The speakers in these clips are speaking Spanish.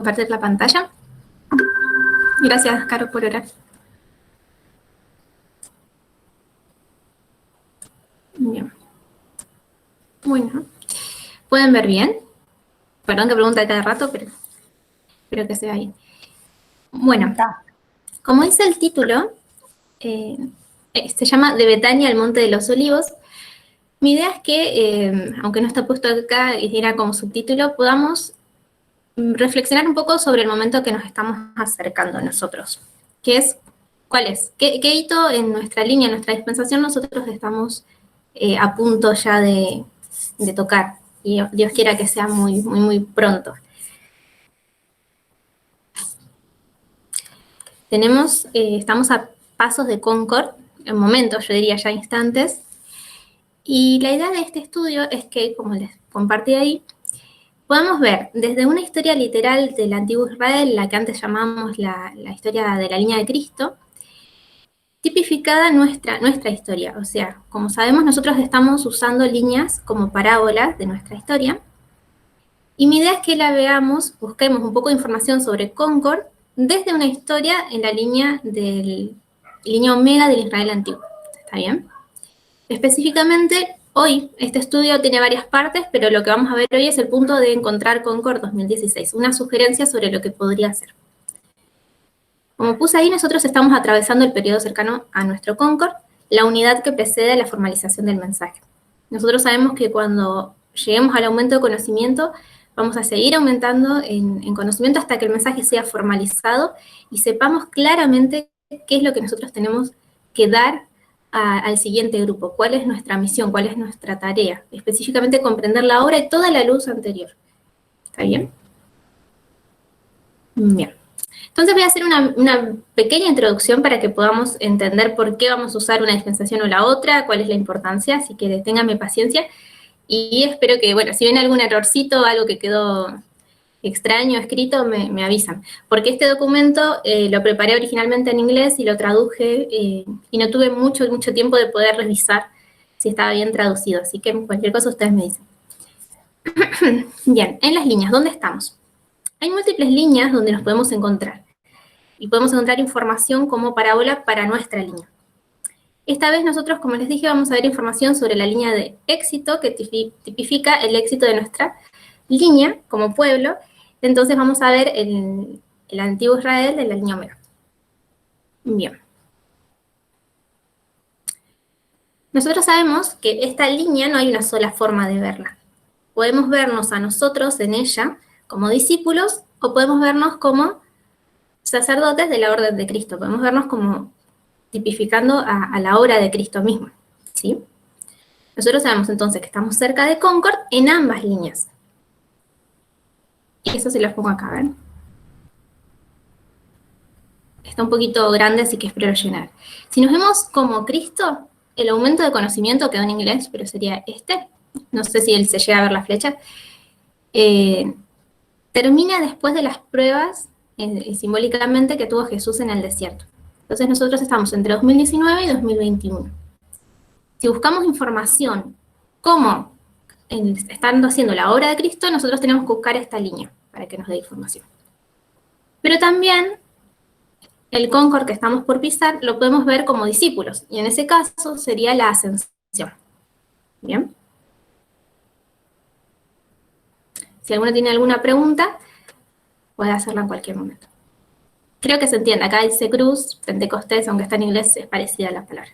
compartir la pantalla. Gracias, Caro, por orar. Bien. Bueno, ¿pueden ver bien? Perdón que pregunta cada rato, pero espero que se vea bien. Bueno, como dice el título, se llama De Betania al Monte de los Olivos. Mi idea es que, aunque no está puesto acá y era como subtítulo, podamos reflexionar un poco sobre el momento que nos estamos acercando nosotros, que es, ¿cuál es? ¿Qué hito en nuestra línea, en nuestra dispensación nosotros estamos a punto ya de tocar? Y Dios quiera que sea muy, muy, muy pronto. Estamos a pasos de Concord, en momentos, yo diría ya instantes, y la idea de este estudio es que, como les compartí ahí, podemos ver desde una historia literal del antiguo Israel, la que antes llamamos la historia de la línea de Cristo, tipificada nuestra historia. O sea, como sabemos, nosotros estamos usando líneas como parábolas de nuestra historia, y mi idea es que la veamos, busquemos un poco de información sobre Concord desde una historia en la línea omega del Israel antiguo. ¿Está bien? Específicamente, hoy, este estudio tiene varias partes, pero lo que vamos a ver hoy es el punto de encontrar Concord 2016, una sugerencia sobre lo que podría ser. Como puse ahí, nosotros estamos atravesando el periodo cercano a nuestro Concord, la unidad que precede a la formalización del mensaje. Nosotros sabemos que cuando lleguemos al aumento de conocimiento, vamos a seguir aumentando en conocimiento hasta que el mensaje sea formalizado y sepamos claramente qué es lo que nosotros tenemos que dar al siguiente grupo, cuál es nuestra misión, cuál es nuestra tarea, específicamente comprender la obra y toda la luz anterior. ¿Está bien? Bien. Entonces voy a hacer una pequeña introducción para que podamos entender por qué vamos a usar una dispensación o la otra, cuál es la importancia, así que ténganme paciencia. Y espero que, bueno, si ven algún errorcito, algo que quedó extraño escrito, me avisan. Porque este documento lo preparé originalmente en inglés y lo traduje y no tuve mucho tiempo de poder revisar si estaba bien traducido. Así que cualquier cosa ustedes me dicen. Bien, en las líneas, ¿dónde estamos? Hay múltiples líneas donde nos podemos encontrar. Y podemos encontrar información como parábola para nuestra línea. Esta vez nosotros, como les dije, vamos a ver información sobre la línea de éxito que tipifica el éxito de nuestra línea como pueblo. Entonces vamos a ver el antiguo Israel de la línea omega. Bien. Nosotros sabemos que esta línea no hay una sola forma de verla. Podemos vernos a nosotros en ella como discípulos o podemos vernos como sacerdotes de la orden de Cristo. Podemos vernos como tipificando a la obra de Cristo mismo, ¿sí? Nosotros sabemos entonces que estamos cerca de Concord en ambas líneas. Y eso se los pongo acá, ¿ven? Está un poquito grande, así que espero llenar. Si nos vemos como Cristo, el aumento de conocimiento quedó en inglés, pero sería este. No sé si él se llega a ver la flecha. Termina después de las pruebas, simbólicamente, que tuvo Jesús en el desierto. Entonces nosotros estamos entre 2019 y 2021. Si buscamos información, cómo estando haciendo la obra de Cristo, nosotros tenemos que buscar esta línea para que nos dé información. Pero también el Concord que estamos por pisar lo podemos ver como discípulos, y en ese caso sería la ascensión. ¿Bien? Si alguno tiene alguna pregunta, puede hacerla en cualquier momento. Creo que se entiende. Acá dice cruz, Pentecostés, aunque está en inglés, es parecida a la palabra.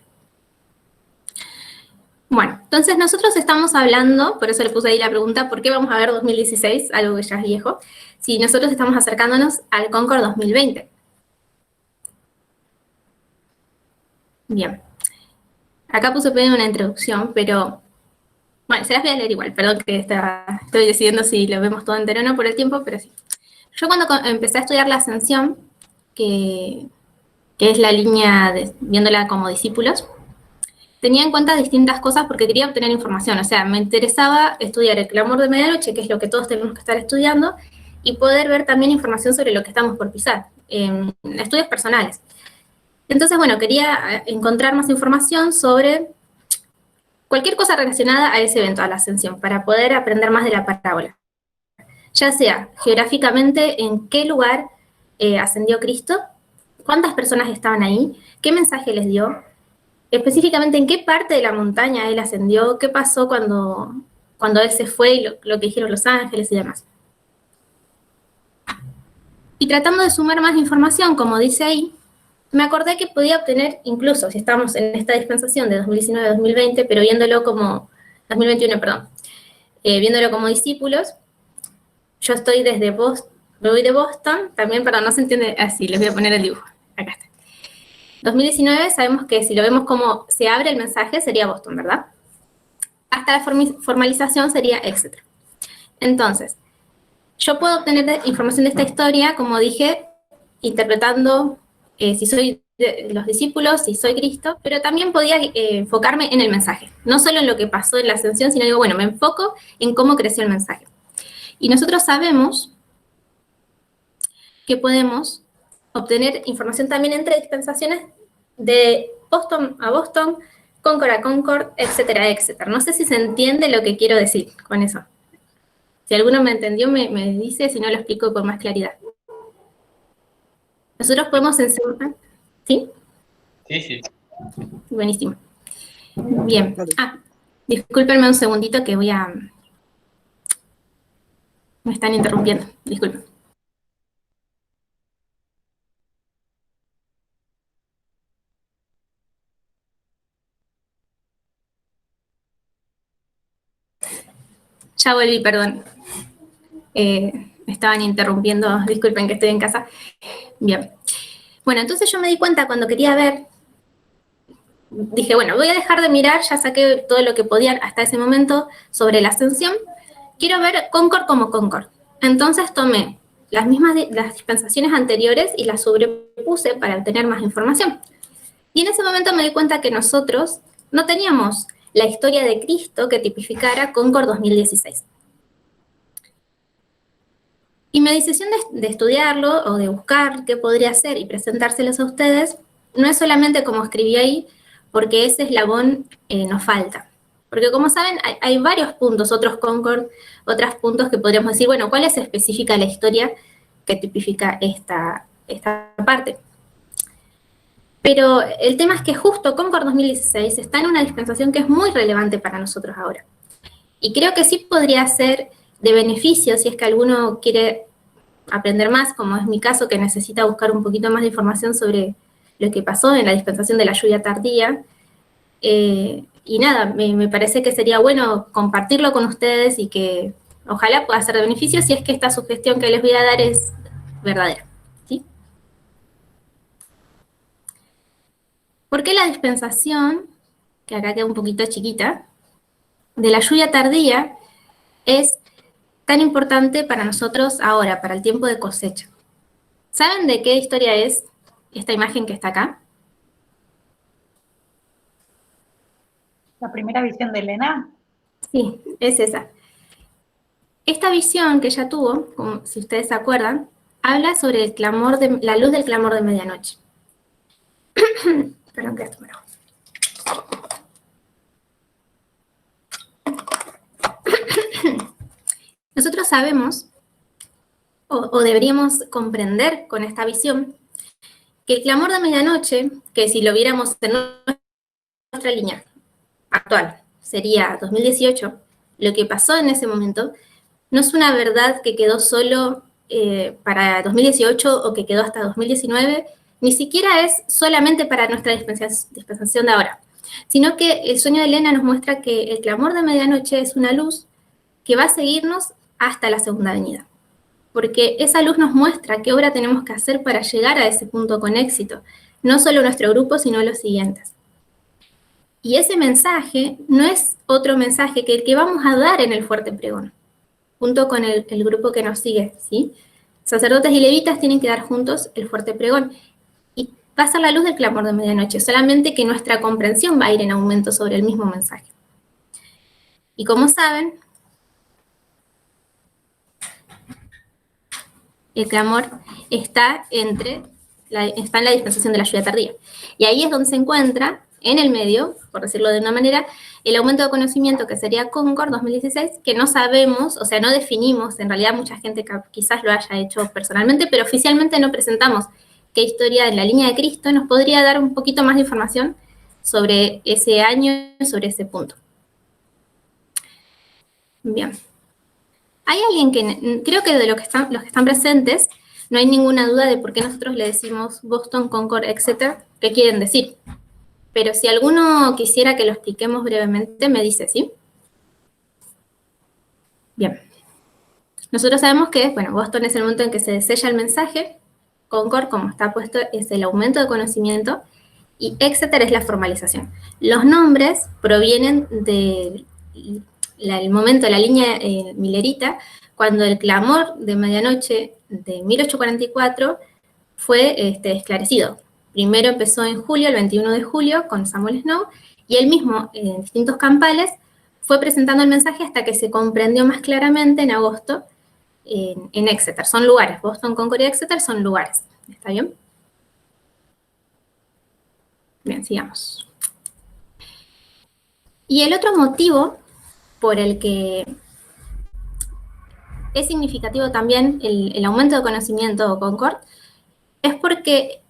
Bueno, entonces nosotros estamos hablando, por eso le puse ahí la pregunta, ¿por qué vamos a ver 2016, algo que ya es viejo, si nosotros estamos acercándonos al Concord 2020? Bien. Acá puse primero una introducción, pero bueno, se las voy a leer igual. Perdón que estoy decidiendo si lo vemos todo entero o no por el tiempo, pero sí. Yo cuando empecé a estudiar la ascensión, que es la línea viéndola como discípulos, tenía en cuenta distintas cosas porque quería obtener información. O sea, me interesaba estudiar el clamor de medianoche, que es lo que todos tenemos que estar estudiando, y poder ver también información sobre lo que estamos por pisar, estudios personales. Entonces, bueno, quería encontrar más información sobre cualquier cosa relacionada a ese evento, a la ascensión, para poder aprender más de la parábola. ya sea geográficamente en qué lugar ascendió Cristo, cuántas personas estaban ahí, qué mensaje les dio, específicamente en qué parte de la montaña él ascendió, qué pasó cuando él se fue y lo que dijeron los ángeles y demás. Y tratando de sumar más información, como dice ahí, me acordé que podía obtener, incluso si estamos en esta dispensación de 2019-2020, pero viéndolo como, 2021, perdón, viéndolo como discípulos, yo estoy desde Boston, me voy de Boston, también, perdón, no se entiende así, les voy a poner el dibujo, acá está. 2019 sabemos que si lo vemos como se abre el mensaje sería Boston, ¿verdad? Hasta la formalización sería Exeter. Entonces, yo puedo obtener información de esta historia, como dije, interpretando si soy de los discípulos, si soy Cristo, pero también podía enfocarme en el mensaje, no solo en lo que pasó en la ascensión, sino digo, bueno, me enfoco en cómo creció el mensaje. Y nosotros sabemos que podemos obtener información también entre dispensaciones de Boston a Boston, Concord a Concord, etcétera, etcétera. No sé si se entiende lo que quiero decir con eso. Si alguno me entendió, me dice, si no lo explico con más claridad. Nosotros podemos enseñar, ¿sí? Sí, sí. Buenísimo. Bien. Discúlpenme un segundito que me están interrumpiendo. Disculpen. Ya volví, perdón. Me estaban interrumpiendo. Disculpen que estoy en casa. Bien. Bueno, entonces yo me di cuenta cuando quería ver, dije, bueno, voy a dejar de mirar, ya saqué todo lo que podía hasta ese momento sobre la ascensión. Quiero ver Concord como Concord. Entonces tomé las dispensaciones anteriores y las sobrepuse para obtener más información. Y en ese momento me di cuenta que nosotros no teníamos la historia de Cristo que tipificara Concord 2016. Y mi decisión de estudiarlo o de buscar qué podría hacer y presentárselos a ustedes no es solamente como escribí ahí, porque ese eslabón nos falta. Porque como saben, hay varios puntos, otros Concord, otros puntos que podríamos decir, bueno, ¿cuál es específica la historia que tipifica esta parte? Pero el tema es que justo Concord 2016 está en una dispensación que es muy relevante para nosotros ahora. Y creo que sí podría ser de beneficio si es que alguno quiere aprender más, como es mi caso, que necesita buscar un poquito más de información sobre lo que pasó en la dispensación de la lluvia tardía. Y nada, me parece que sería bueno compartirlo con ustedes y que ojalá pueda ser de beneficio si es que esta sugestión que les voy a dar es verdadera. ¿Sí? ¿Por qué la dispensación, que acá queda un poquito chiquita, de la lluvia tardía es tan importante para nosotros ahora, para el tiempo de cosecha? ¿Saben de qué historia es esta imagen que está acá? La primera visión de Elena. Sí, es esa. Esta visión que ella tuvo, como si ustedes se acuerdan, habla sobre el clamor la luz del clamor de medianoche. Perdón que esto me lo... Nosotros sabemos, o deberíamos comprender con esta visión, que el clamor de medianoche, que si lo viéramos en nuestra línea actual, sería 2018, lo que pasó en ese momento, no es una verdad que quedó solo para 2018 o que quedó hasta 2019, ni siquiera es solamente para nuestra dispensación de ahora, sino que el sueño de Elena nos muestra que el clamor de medianoche es una luz que va a seguirnos hasta la segunda venida, porque esa luz nos muestra qué obra tenemos que hacer para llegar a ese punto con éxito, no solo nuestro grupo, sino los siguientes. Y ese mensaje no es otro mensaje que el que vamos a dar en el fuerte pregón, junto con el grupo que nos sigue, ¿sí? Sacerdotes y levitas tienen que dar juntos el fuerte pregón. Y va a ser la luz del clamor de medianoche, solamente que nuestra comprensión va a ir en aumento sobre el mismo mensaje. Y como saben, el clamor está en la dispensación de la lluvia tardía. Y ahí es donde se encuentra en el medio, por decirlo de una manera, el aumento de conocimiento que sería Concord 2016, que no sabemos, o sea, no definimos, en realidad mucha gente quizás lo haya hecho personalmente, pero oficialmente no presentamos qué historia de la línea de Cristo nos podría dar un poquito más de información sobre ese año, sobre ese punto. Bien. Hay alguien que, creo que de los que están presentes, no hay ninguna duda de por qué nosotros le decimos Boston, Concord, Exeter, qué quieren decir. Pero si alguno quisiera que lo expliquemos brevemente, me dice, ¿sí? Bien. Nosotros sabemos que, bueno, Boston es el momento en que se sella el mensaje, Concord, como está puesto, es el aumento de conocimiento, y Exeter es la formalización. Los nombres provienen del momento de la línea milerita, cuando el clamor de medianoche de 1844 fue esclarecido. Primero empezó en julio, el 21 de julio, con Samuel Snow, y él mismo, en distintos campales, fue presentando el mensaje hasta que se comprendió más claramente en agosto en Exeter. Son lugares, Boston, Concord y Exeter son lugares. ¿Está bien? Bien, sigamos. Y el otro motivo por el que es significativo también el aumento de conocimiento o Concord es porque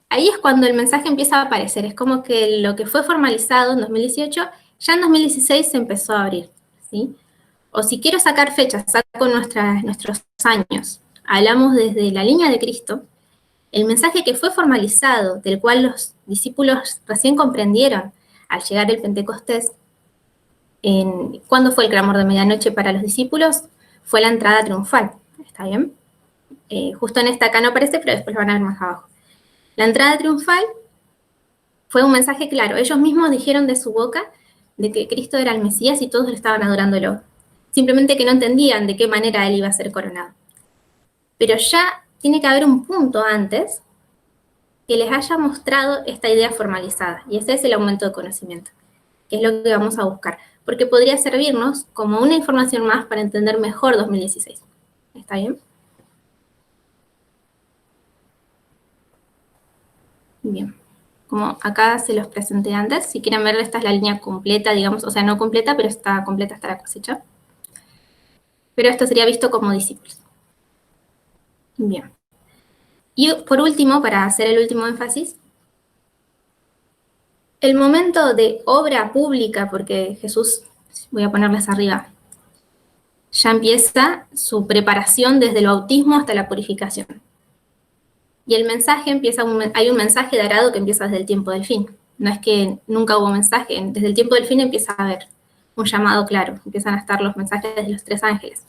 ahí es cuando el mensaje empieza a aparecer. Es como que lo que fue formalizado en 2018, ya en 2016 se empezó a abrir, ¿sí? O si quiero sacar fechas, saco nuestros años. Hablamos desde la línea de Cristo, el mensaje que fue formalizado, del cual los discípulos recién comprendieron al llegar el Pentecostés. ¿Cuándo fue el clamor de medianoche para los discípulos? Fue la entrada triunfal, ¿está bien? Justo en esta acá no aparece, pero después lo van a ver más abajo. La entrada triunfal fue un mensaje claro. Ellos mismos dijeron de su boca de que Cristo era el Mesías y todos lo estaban adorándolo. Simplemente que no entendían de qué manera él iba a ser coronado. Pero ya tiene que haber un punto antes que les haya mostrado esta idea formalizada. Y ese es el aumento de conocimiento, que es lo que vamos a buscar. Porque podría servirnos como una información más para entender mejor 2016. ¿Está bien? Bien. Como acá se los presenté antes, si quieren ver, esta es la línea completa, digamos, o sea, no completa, pero está completa hasta la cosecha. Pero esto sería visto como discípulos. Bien. Y por último, para hacer el último énfasis, el momento de obra pública, porque Jesús, voy a ponerles arriba, ya empieza su preparación desde el bautismo hasta la purificación. Y el mensaje empieza, hay un mensaje darado que empieza desde el tiempo del fin. No es que nunca hubo mensaje, desde el tiempo del fin empieza a haber un llamado claro, empiezan a estar los mensajes de los 3 ángeles.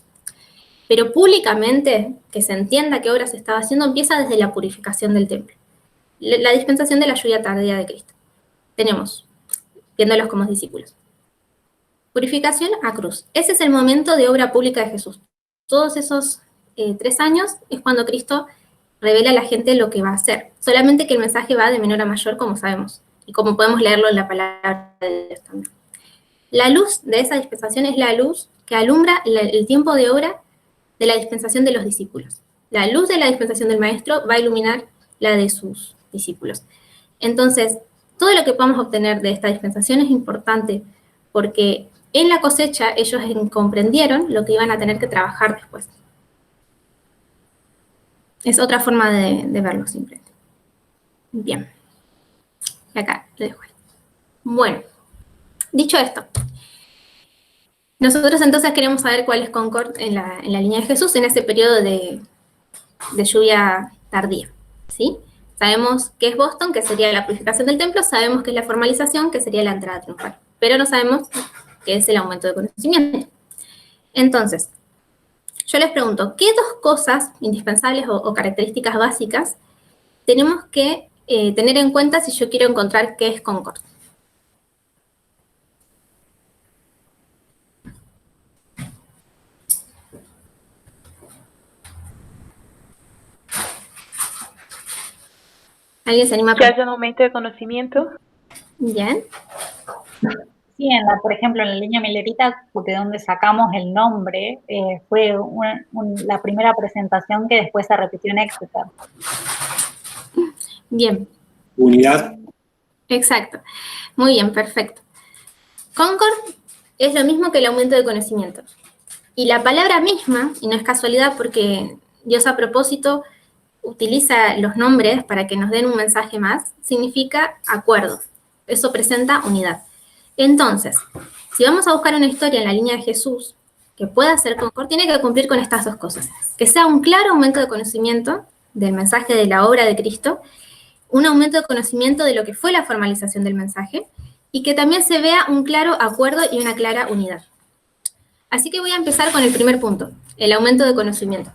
Pero públicamente, que se entienda qué obra se estaba haciendo, empieza desde la purificación del templo. La dispensación de la lluvia tardía de Cristo. Tenemos, viéndolos como discípulos. Purificación a cruz. Ese es el momento de obra pública de Jesús. Todos esos 3 años es cuando Cristo revela a la gente lo que va a hacer. Solamente que el mensaje va de menor a mayor, como sabemos, y como podemos leerlo en la palabra de Dios también. La luz de esa dispensación es la luz que alumbra el tiempo de obra de la dispensación de los discípulos. La luz de la dispensación del Maestro va a iluminar la de sus discípulos. Entonces, todo lo que podamos obtener de esta dispensación es importante, porque en la cosecha ellos comprendieron lo que iban a tener que trabajar después. Es otra forma de verlo simplemente. Bien. Y acá lo dejo ahí. Bueno, dicho esto, nosotros entonces queremos saber cuál es Concord en la línea de Jesús en ese periodo de lluvia tardía, ¿sí? Sabemos qué es Boston, que sería la purificación del templo, sabemos qué es la formalización, que sería la entrada triunfal, pero no sabemos qué es el aumento de conocimiento. Entonces, yo les pregunto, ¿qué 2 cosas indispensables o características básicas tenemos que tener en cuenta si yo quiero encontrar qué es Concord? ¿Alguien se anima a Que haya un aumento de conocimiento. Bien. Sí, por ejemplo, en la línea milerita, de donde sacamos el nombre, fue la primera presentación que después se repitió en Exeter. Bien. Unidad. Exacto. Muy bien, perfecto. Concord es lo mismo que el aumento de conocimiento. Y la palabra misma, y no es casualidad porque Dios a propósito utiliza los nombres para que nos den un mensaje más, significa acuerdo. Eso presenta unidad. Entonces, si vamos a buscar una historia en la línea de Jesús que pueda ser Concord, tiene que cumplir con estas dos cosas. Que sea un claro aumento de conocimiento del mensaje de la obra de Cristo, un aumento de conocimiento de lo que fue la formalización del mensaje, y que también se vea un claro acuerdo y una clara unidad. Así que voy a empezar con el primer punto, el aumento de conocimiento.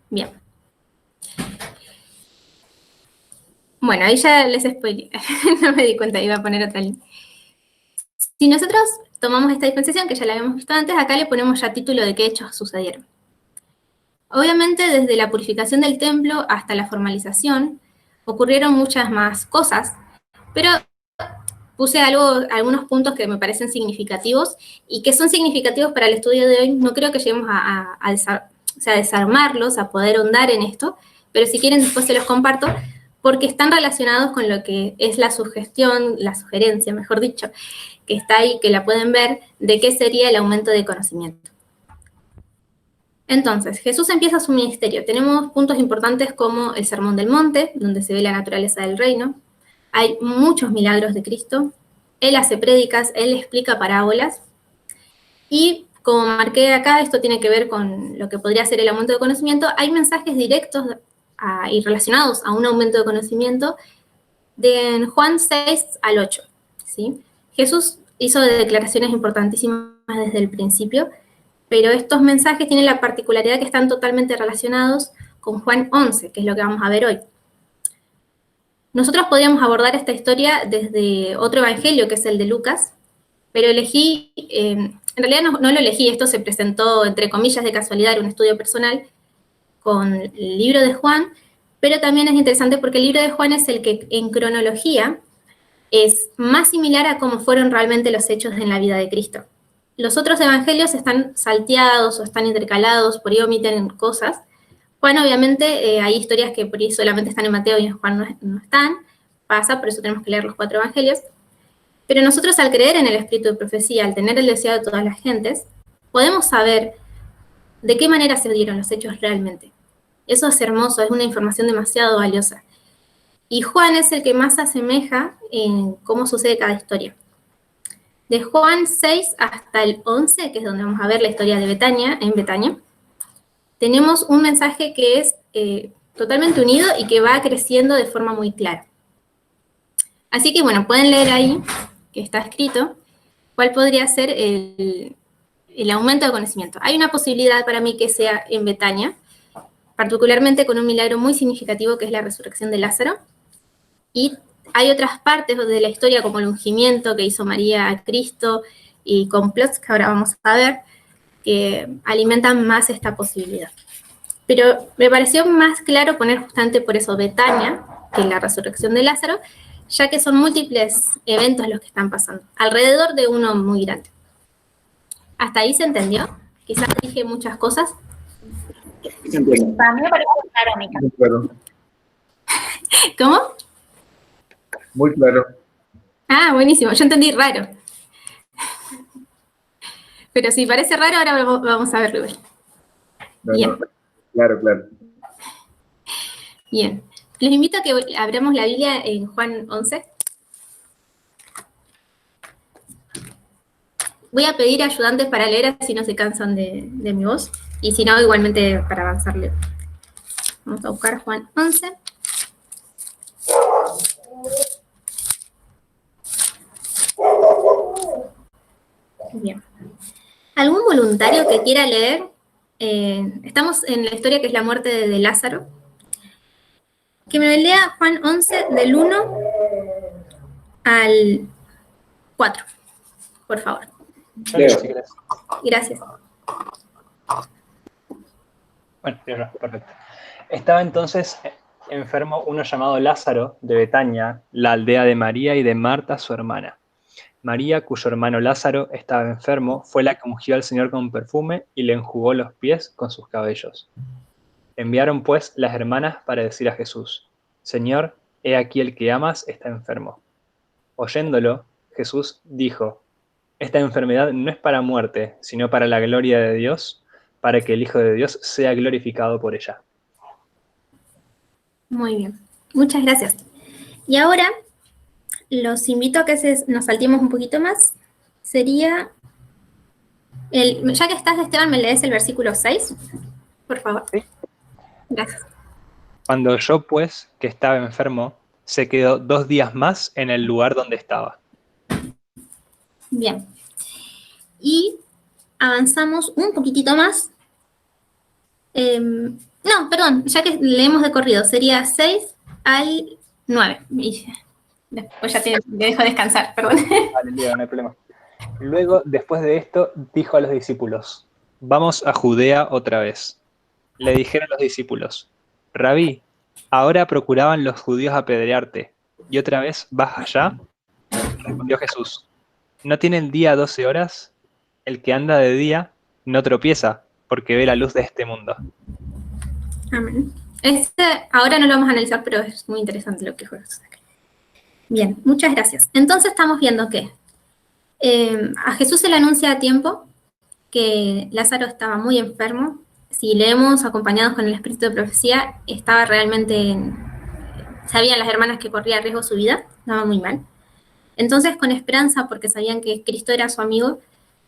Bien. Bueno, ahí ya les spoilé. No me di cuenta, iba a poner otra línea. Si nosotros tomamos esta dispensación, que ya la habíamos visto antes, acá le ponemos ya título de qué hechos sucedieron. Obviamente, desde la purificación del templo hasta la formalización, ocurrieron muchas más cosas, pero puse algunos puntos que me parecen significativos y que son significativos para el estudio de hoy. No creo que lleguemos a desarmarlos, a poder ahondar en esto, pero si quieren después se los comparto, porque están relacionados con lo que es la sugestión, la sugerencia, mejor dicho, que está ahí, que la pueden ver, de qué sería el aumento de conocimiento. Entonces, Jesús empieza su ministerio. Tenemos puntos importantes como el Sermón del Monte, donde se ve la naturaleza del reino. Hay muchos milagros de Cristo. Él hace prédicas, él explica parábolas. Y como marqué acá, esto tiene que ver con lo que podría ser el aumento de conocimiento. Hay mensajes directos y relacionados a un aumento de conocimiento de Juan 6 al 8. ¿Sí? Jesús hizo declaraciones importantísimas desde el principio, pero estos mensajes tienen la particularidad que están totalmente relacionados con Juan 11, que es lo que vamos a ver hoy. Nosotros podríamos abordar esta historia desde otro evangelio, que es el de Lucas, pero elegí, en realidad no lo elegí, esto se presentó entre comillas de casualidad, era un estudio personal con el libro de Juan, pero también es interesante porque el libro de Juan es el que en cronología es más similar a cómo fueron realmente los hechos en la vida de Cristo. Los otros evangelios están salteados o están intercalados, por ahí omiten cosas. Juan, obviamente, hay historias que por ahí solamente están en Mateo y en Juan no están. Pasa, por eso tenemos que leer los 4 evangelios. Pero nosotros, al creer en el espíritu de profecía, al tener el deseo de todas las gentes, podemos saber de qué manera se dieron los hechos realmente. Eso es hermoso, es una información demasiado valiosa. Y Juan es el que más se asemeja en cómo sucede cada historia. De Juan 6 hasta el 11, que es donde vamos a ver la historia de Betania, en Betania, tenemos un mensaje que es totalmente unido y que va creciendo de forma muy clara. Así que, bueno, pueden leer ahí, que está escrito, cuál podría ser el aumento de conocimiento. Hay una posibilidad para mí que sea en Betania, particularmente con un milagro muy significativo que es la resurrección de Lázaro, y hay otras partes de la historia como el ungimiento que hizo María a Cristo y complots que ahora vamos a ver, que alimentan más esta posibilidad. Pero me pareció más claro poner justamente por eso Betania, que es la resurrección de Lázaro, ya que son múltiples eventos los que están pasando, alrededor de uno muy grande. ¿Hasta ahí se entendió? Quizás dije muchas cosas. Para mí me parece claro, Mica. Muy claro. ¿Cómo? Muy claro. Ah, buenísimo, yo entendí raro. Pero si parece raro, ahora vamos a verlo igual. Bien. Claro, claro. Bien. Les invito a que abramos la Biblia en Juan 11. Voy a pedir ayudantes para leer, así no se cansan de mi voz. Y si no, igualmente para avanzarle. Vamos a buscar Juan 11. Bien. ¿Algún voluntario que quiera leer? Estamos en la historia que es la muerte de Lázaro. Que me lea Juan 11 del 1 al 4, por favor. Leo. Gracias. Bueno, perfecto. Estaba entonces enfermo uno llamado Lázaro de Betania, la aldea de María y de Marta, su hermana. María, cuyo hermano Lázaro estaba enfermo, fue la que ungió al Señor con perfume y le enjugó los pies con sus cabellos. Enviaron pues las hermanas para decir a Jesús: Señor, he aquí el que amas está enfermo. Oyéndolo, Jesús dijo: Esta enfermedad no es para muerte, sino para la gloria de Dios, para que el Hijo de Dios sea glorificado por ella. Muy bien, muchas gracias. Y ahora los invito a que nos saltemos un poquito más. Sería, ya que estás, Esteban, ¿me lees el versículo 6? Por favor. Sí. Gracias. Cuando oyó, pues, que estaba enfermo, se quedó 2 días más en el lugar donde estaba. Bien. Y avanzamos un poquitito más. No, perdón, ya que leemos de corrido, sería 6 al 9. Y después ya te dejo descansar, perdón. Vale, Leo, no hay problema. Luego, después de esto, dijo a los discípulos: Vamos a Judea otra vez. Le dijeron los discípulos: Rabí, ahora procuraban los judíos apedrearte, ¿y otra vez vas allá? Respondió Jesús: ¿No tiene el día 12 horas? El que anda de día no tropieza, porque ve la luz de este mundo. Amén. Ahora no lo vamos a analizar, pero es muy interesante lo que fue Jesús. Bien, muchas gracias. Entonces estamos viendo que a Jesús se le anuncia a tiempo que Lázaro estaba muy enfermo. Si leemos acompañados con el espíritu de profecía, estaba realmente, sabían las hermanas que corría riesgo su vida, estaba muy mal. Entonces, con esperanza, porque sabían que Cristo era su amigo,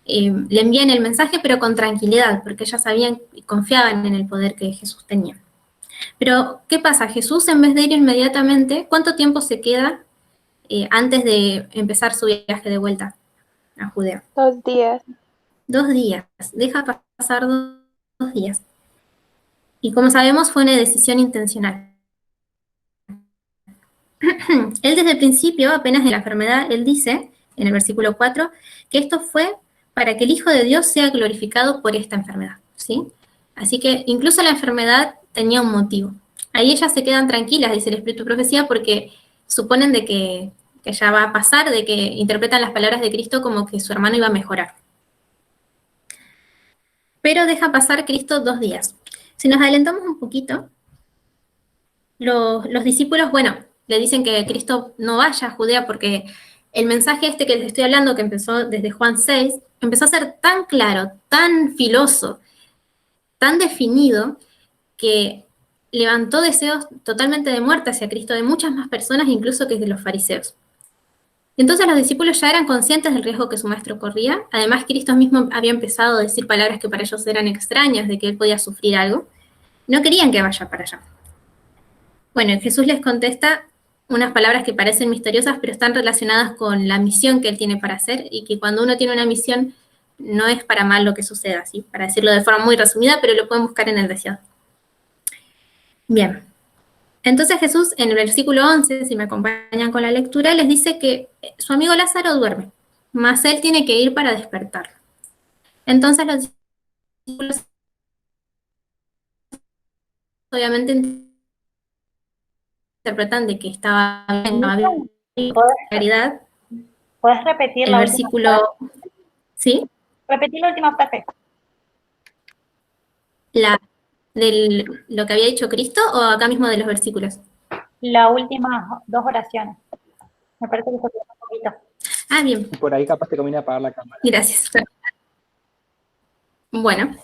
le envían el mensaje, pero con tranquilidad, porque ellas sabían y confiaban en el poder que Jesús tenía. Pero, ¿qué pasa? Jesús, en vez de ir inmediatamente, ¿cuánto tiempo se queda antes de empezar su viaje de vuelta a Judea? 2 días. 2 días. Deja pasar 2 días. Y como sabemos, fue una decisión intencional. Él desde el principio, apenas de la enfermedad, él dice, en el versículo 4, que esto fue para que el Hijo de Dios sea glorificado por esta enfermedad, ¿sí? Así que incluso la enfermedad tenía un motivo. Ahí ellas se quedan tranquilas, dice el Espíritu de Profecía, porque suponen de que ya va a pasar, de que interpretan las palabras de Cristo como que su hermano iba a mejorar. Pero deja pasar Cristo 2 días. Si nos adelantamos un poquito, los discípulos, bueno, le dicen que Cristo no vaya a Judea porque el mensaje este que les estoy hablando, que empezó desde Juan 6, empezó a ser tan claro, tan filoso, tan definido, que levantó deseos totalmente de muerte hacia Cristo de muchas más personas, incluso que de los fariseos. Entonces los discípulos ya eran conscientes del riesgo que su maestro corría. Además, Cristo mismo había empezado a decir palabras que para ellos eran extrañas, de que él podía sufrir algo. No querían que vaya para allá. Bueno, Jesús les contesta unas palabras que parecen misteriosas, pero están relacionadas con la misión que él tiene para hacer, y que cuando uno tiene una misión no es para mal lo que suceda, ¿sí? Para decirlo de forma muy resumida, pero lo pueden buscar en el deseado. Bien. Entonces Jesús, en el versículo 11, si me acompañan con la lectura, les dice que su amigo Lázaro duerme, mas él tiene que ir para despertarlo. Entonces los discípulos obviamente interpretan de que estaba bien, claridad. ¿Puedes repetir El la versículo, última frase? ¿sí? Repetir la última frase. De lo que había dicho Cristo, o acá mismo de los versículos. Las últimas 2 oraciones. Me parece que se quedó un poquito. Ah, bien. Por ahí capaz te conviene apagar la cámara. Gracias. Bueno.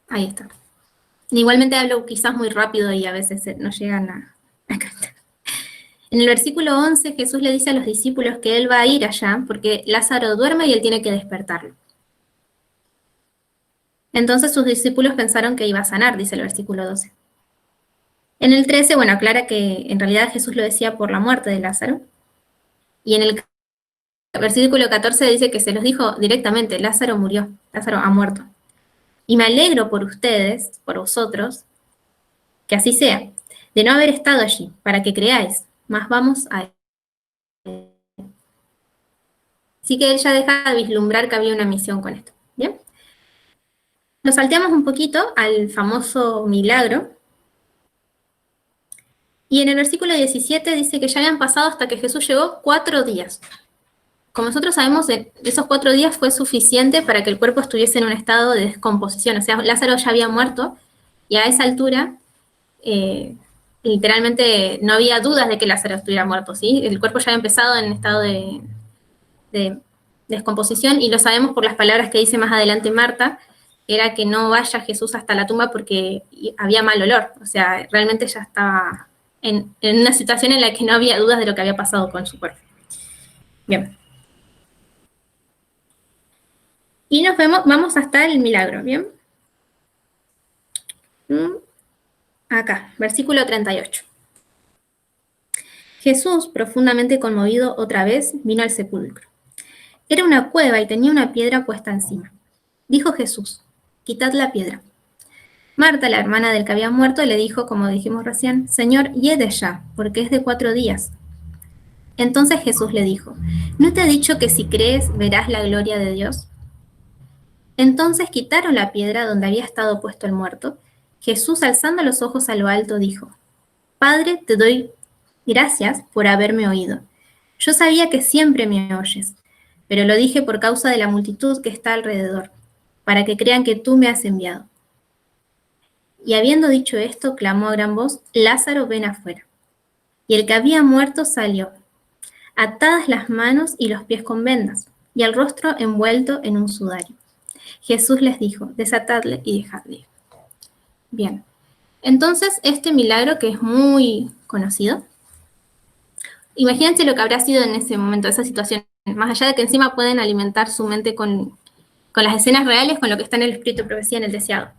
Ahí está. Igualmente hablo quizás muy rápido y a veces no llegan a cantar. En el versículo 11, Jesús le dice a los discípulos que él va a ir allá porque Lázaro duerme y él tiene que despertarlo. Entonces sus discípulos pensaron que iba a sanar, dice el versículo 12. En el 13, bueno, aclara que en realidad Jesús lo decía por la muerte de Lázaro. Y en el versículo 14 dice que se los dijo directamente: Lázaro murió, Lázaro ha muerto. Y me alegro por ustedes, por vosotros, que así sea, de no haber estado allí, para que creáis, mas vamos a él. Así que él ya deja de vislumbrar que había una misión con esto. ¿Bien? Nos salteamos un poquito al famoso milagro. Y en el versículo 17 dice que ya habían pasado hasta que Jesús llegó 4 días. como nosotros sabemos, esos 4 días fue suficiente para que el cuerpo estuviese en un estado de descomposición. O sea, Lázaro ya había muerto y a esa altura, literalmente no había dudas de que Lázaro estuviera muerto, ¿sí? El cuerpo ya había empezado en estado de descomposición y lo sabemos por las palabras que dice más adelante Marta, era que no vaya Jesús hasta la tumba porque había mal olor. O sea, realmente ya estaba en una situación en la que no había dudas de lo que había pasado con su cuerpo. Bien. Y vamos hasta el milagro, ¿bien? Acá, versículo 38. Jesús, profundamente conmovido otra vez, vino al sepulcro. Era una cueva y tenía una piedra puesta encima. Dijo Jesús, quitad la piedra. Marta, la hermana del que había muerto, le dijo, como dijimos recién, Señor, hiede ya, porque es de 4 días. Entonces Jesús le dijo, ¿no te he dicho que si crees verás la gloria de Dios? Entonces quitaron la piedra donde había estado puesto el muerto. Jesús, alzando los ojos a lo alto, dijo, Padre, te doy gracias por haberme oído. Yo sabía que siempre me oyes, pero lo dije por causa de la multitud que está alrededor, para que crean que tú me has enviado. Y habiendo dicho esto, clamó a gran voz, Lázaro, ven afuera. Y el que había muerto salió, atadas las manos y los pies con vendas, y el rostro envuelto en un sudario. Jesús les dijo, desatadle y dejadle ir. Bien, entonces este milagro que es muy conocido, imagínense lo que habrá sido en ese momento, esa situación, más allá de que encima pueden alimentar su mente con las escenas reales, con lo que está en el Espíritu de Profecía, en el deseado.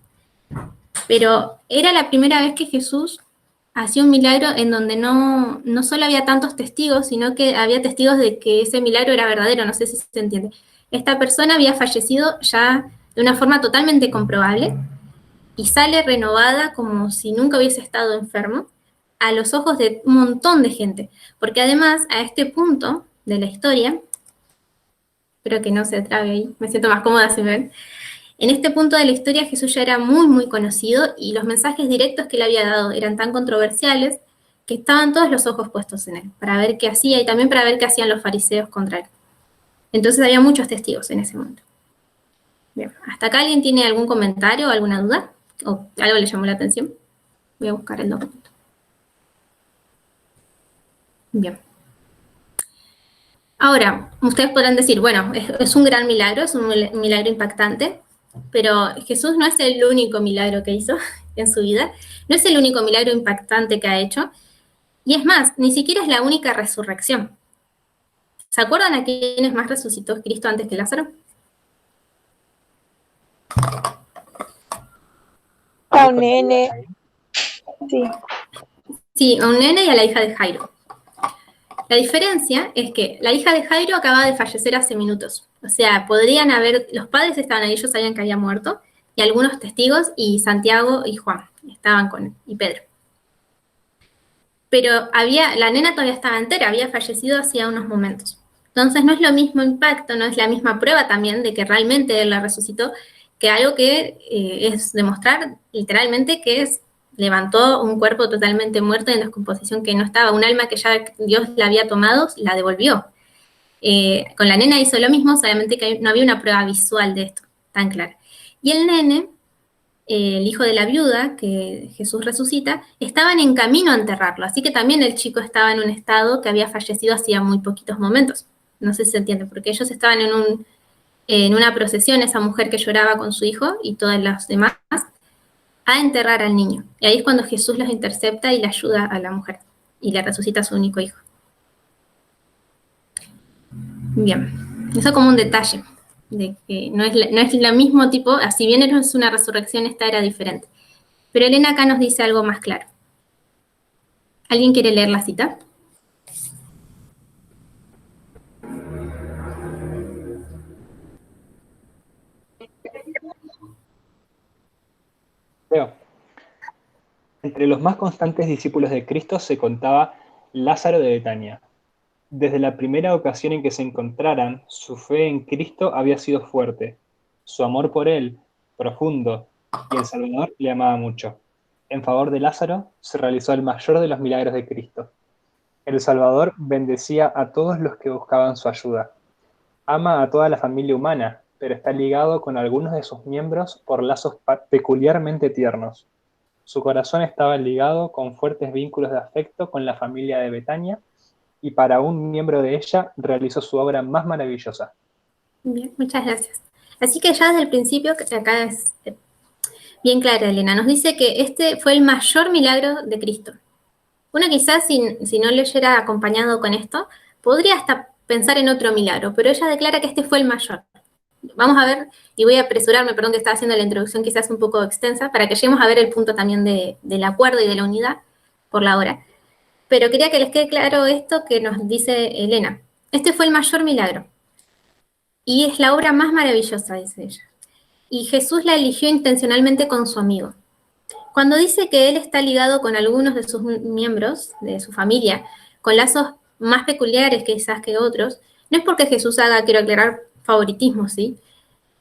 Pero era la primera vez que Jesús hacía un milagro en donde no solo había tantos testigos, sino que había testigos de que ese milagro era verdadero, no sé si se entiende. Esta persona había fallecido ya de una forma totalmente comprobable y sale renovada como si nunca hubiese estado enfermo a los ojos de un montón de gente. Porque además, a este punto de la historia, espero que no se trabe ahí, me siento más cómoda si ven. En este punto de la historia Jesús ya era muy, muy conocido y los mensajes directos que le había dado eran tan controversiales que estaban todos los ojos puestos en él, para ver qué hacía y también para ver qué hacían los fariseos contra él. Entonces había muchos testigos en ese momento. Bien, ¿hasta acá alguien tiene algún comentario o alguna duda? ¿O algo le llamó la atención? Voy a buscar el documento. Bien. Ahora, ustedes podrán decir, bueno, es un gran milagro, es un milagro impactante, pero Jesús no es el único milagro que hizo en su vida, no es el único milagro impactante que ha hecho, y es más, ni siquiera es la única resurrección. ¿Se acuerdan a quiénes más resucitó Cristo antes que Lázaro? A un nene. Sí. Sí, a un nene y a la hija de Jairo. La diferencia es que la hija de Jairo acaba de fallecer hace minutos. O sea, podrían haber, los padres estaban ahí, ellos sabían que había muerto, y algunos testigos, y Santiago y Juan estaban con él, y Pedro. Pero la nena todavía estaba entera, había fallecido hacía unos momentos. Entonces no es lo mismo impacto, no es la misma prueba también de que realmente él la resucitó, que algo que es demostrar literalmente que levantó un cuerpo totalmente muerto en descomposición que no estaba, un alma que ya Dios la había tomado, la devolvió. Con la nena hizo lo mismo, solamente que no había una prueba visual de esto tan clara. Y el nene, el hijo de la viuda que Jesús resucita, estaban en camino a enterrarlo, así que también el chico estaba en un estado que había fallecido hacía muy poquitos momentos. No sé si se entiende, porque ellos estaban en una procesión, esa mujer que lloraba con su hijo y todas las demás, a enterrar al niño. Y ahí es cuando Jesús los intercepta y le ayuda a la mujer y le resucita a su único hijo. Bien, eso como un detalle, de que no es el mismo tipo, así bien es una resurrección, esta era diferente. Pero Elena acá nos dice algo más claro. ¿Alguien quiere leer la cita? Leo. Entre los más constantes discípulos de Cristo se contaba Lázaro de Betania. Desde la primera ocasión en que se encontraran, su fe en Cristo había sido fuerte, su amor por él, profundo, y el Salvador le amaba mucho. En favor de Lázaro se realizó el mayor de los milagros de Cristo. El Salvador bendecía a todos los que buscaban su ayuda. Ama a toda la familia humana, pero está ligado con algunos de sus miembros por lazos peculiarmente tiernos. Su corazón estaba ligado con fuertes vínculos de afecto con la familia de Betania, y para un miembro de ella realizó su obra más maravillosa. Bien, muchas gracias. Así que ya desde el principio, que acá es bien clara, Elena, nos dice que este fue el mayor milagro de Cristo. Uno quizás, si no leyera acompañado con esto, podría hasta pensar en otro milagro, pero ella declara que este fue el mayor. Vamos a ver, y voy a apresurarme, perdón que estaba haciendo la introducción quizás un poco extensa, para que lleguemos a ver el punto también del acuerdo y de la unidad por la hora. Pero quería que les quede claro esto que nos dice Elena. Este fue el mayor milagro. Y es la obra más maravillosa, dice ella. Y Jesús la eligió intencionalmente con su amigo. Cuando dice que él está ligado con algunos de sus miembros, de su familia, con lazos más peculiares quizás que otros, no es porque Jesús haga, quiero aclarar, favoritismo, ¿sí?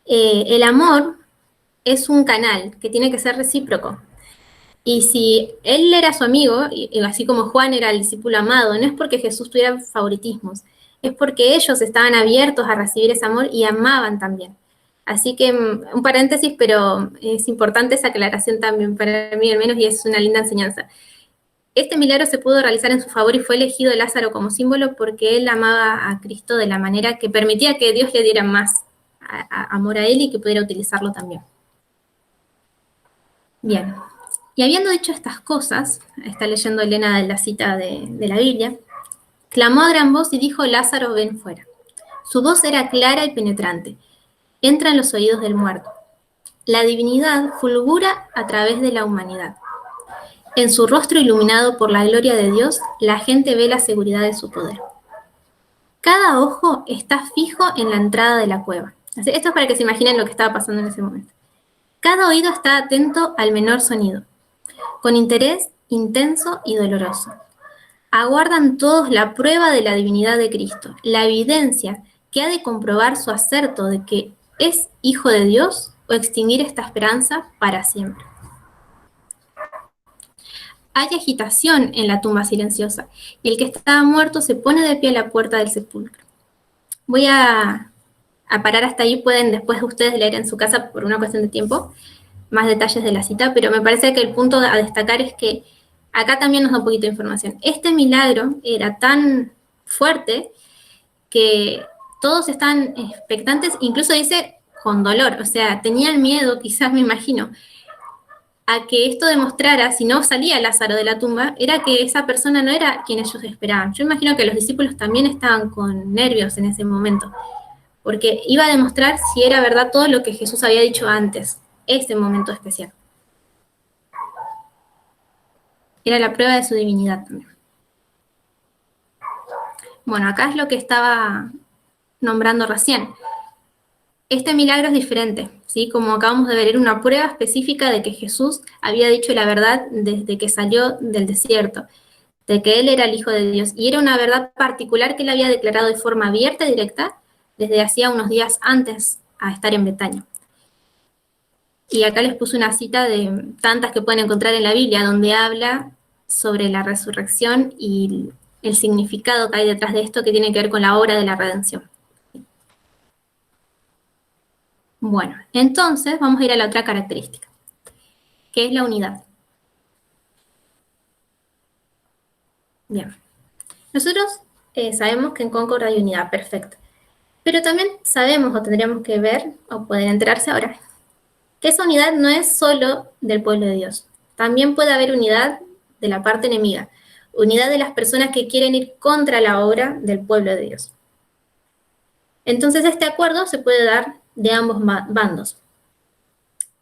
El amor es un canal que tiene que ser recíproco. Y si él era su amigo, y así como Juan era el discípulo amado, no es porque Jesús tuviera favoritismos, es porque ellos estaban abiertos a recibir ese amor y amaban también. Así que un paréntesis, pero es importante esa aclaración también para mí al menos, y es una linda enseñanza. Este milagro se pudo realizar en su favor y fue elegido Lázaro como símbolo porque él amaba a Cristo de la manera que permitía que Dios le diera más amor a él y que pudiera utilizarlo también. Bien, y habiendo dicho estas cosas, está leyendo Elena de la cita de la Biblia, clamó a gran voz y dijo: Lázaro, ven fuera. Su voz era clara y penetrante, entra en los oídos del muerto. La divinidad fulgura a través de la humanidad. En su rostro iluminado por la gloria de Dios, la gente ve la seguridad de su poder. Cada ojo está fijo en la entrada de la cueva. Esto es para que se imaginen lo que estaba pasando en ese momento. Cada oído está atento al menor sonido, con interés intenso y doloroso. Aguardan todos la prueba de la divinidad de Cristo, la evidencia que ha de comprobar su acerto de que es hijo de Dios o extinguir esta esperanza para siempre. Hay agitación en la tumba silenciosa, y el que estaba muerto se pone de pie a la puerta del sepulcro. Voy a parar hasta ahí, pueden después ustedes leer en su casa por una cuestión de tiempo más detalles de la cita, pero me parece que el punto a destacar es que acá también nos da un poquito de información. Este milagro era tan fuerte que todos están expectantes, incluso dice con dolor, o sea, tenían miedo, quizás me imagino, a que esto demostrara, si no salía Lázaro de la tumba, era que esa persona no era quien ellos esperaban. Yo imagino que los discípulos también estaban con nervios en ese momento, porque iba a demostrar si era verdad todo lo que Jesús había dicho antes, ese momento especial. Era la prueba de su divinidad también. Bueno, acá es lo que estaba nombrando recién. Este milagro es diferente, ¿sí? Como acabamos de ver, era una prueba específica de que Jesús había dicho la verdad desde que salió del desierto, de que Él era el Hijo de Dios, y era una verdad particular que Él había declarado de forma abierta y directa desde hacía unos días antes a estar en Betania. Y acá les puse una cita de tantas que pueden encontrar en la Biblia, donde habla sobre la resurrección y el significado que hay detrás de esto que tiene que ver con la obra de la redención. Bueno, entonces vamos a ir a la otra característica, que es la unidad. Bien, nosotros sabemos que en Concord hay unidad, perfecto. Pero también sabemos, o tendríamos que ver, o pueden enterarse ahora, que esa unidad no es solo del pueblo de Dios. También puede haber unidad de la parte enemiga, unidad de las personas que quieren ir contra la obra del pueblo de Dios. Entonces este acuerdo se puede dar de ambos bandos.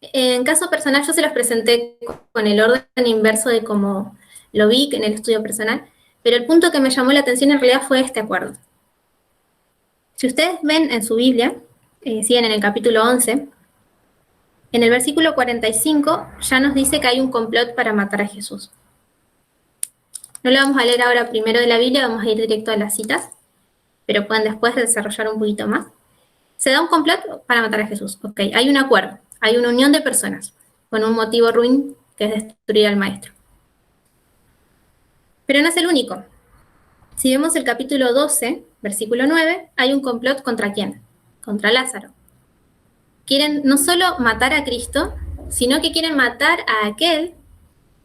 En caso personal yo se los presenté con el orden inverso de cómo lo vi en el estudio personal, pero el punto que me llamó la atención en realidad fue este acuerdo. Si ustedes ven en su Biblia, siguen en el capítulo 11, en el versículo 45 ya nos dice que hay un complot para matar a Jesús. No lo vamos a leer ahora primero de la Biblia, vamos a ir directo a las citas, pero pueden después desarrollar un poquito más. Se da un complot para matar a Jesús. Ok, hay un acuerdo, hay una unión de personas con un motivo ruin que es destruir al maestro. Pero no es el único. Si vemos el capítulo 12, versículo 9, hay un complot ¿contra quién? Contra Lázaro. Quieren no solo matar a Cristo, sino que quieren matar a aquel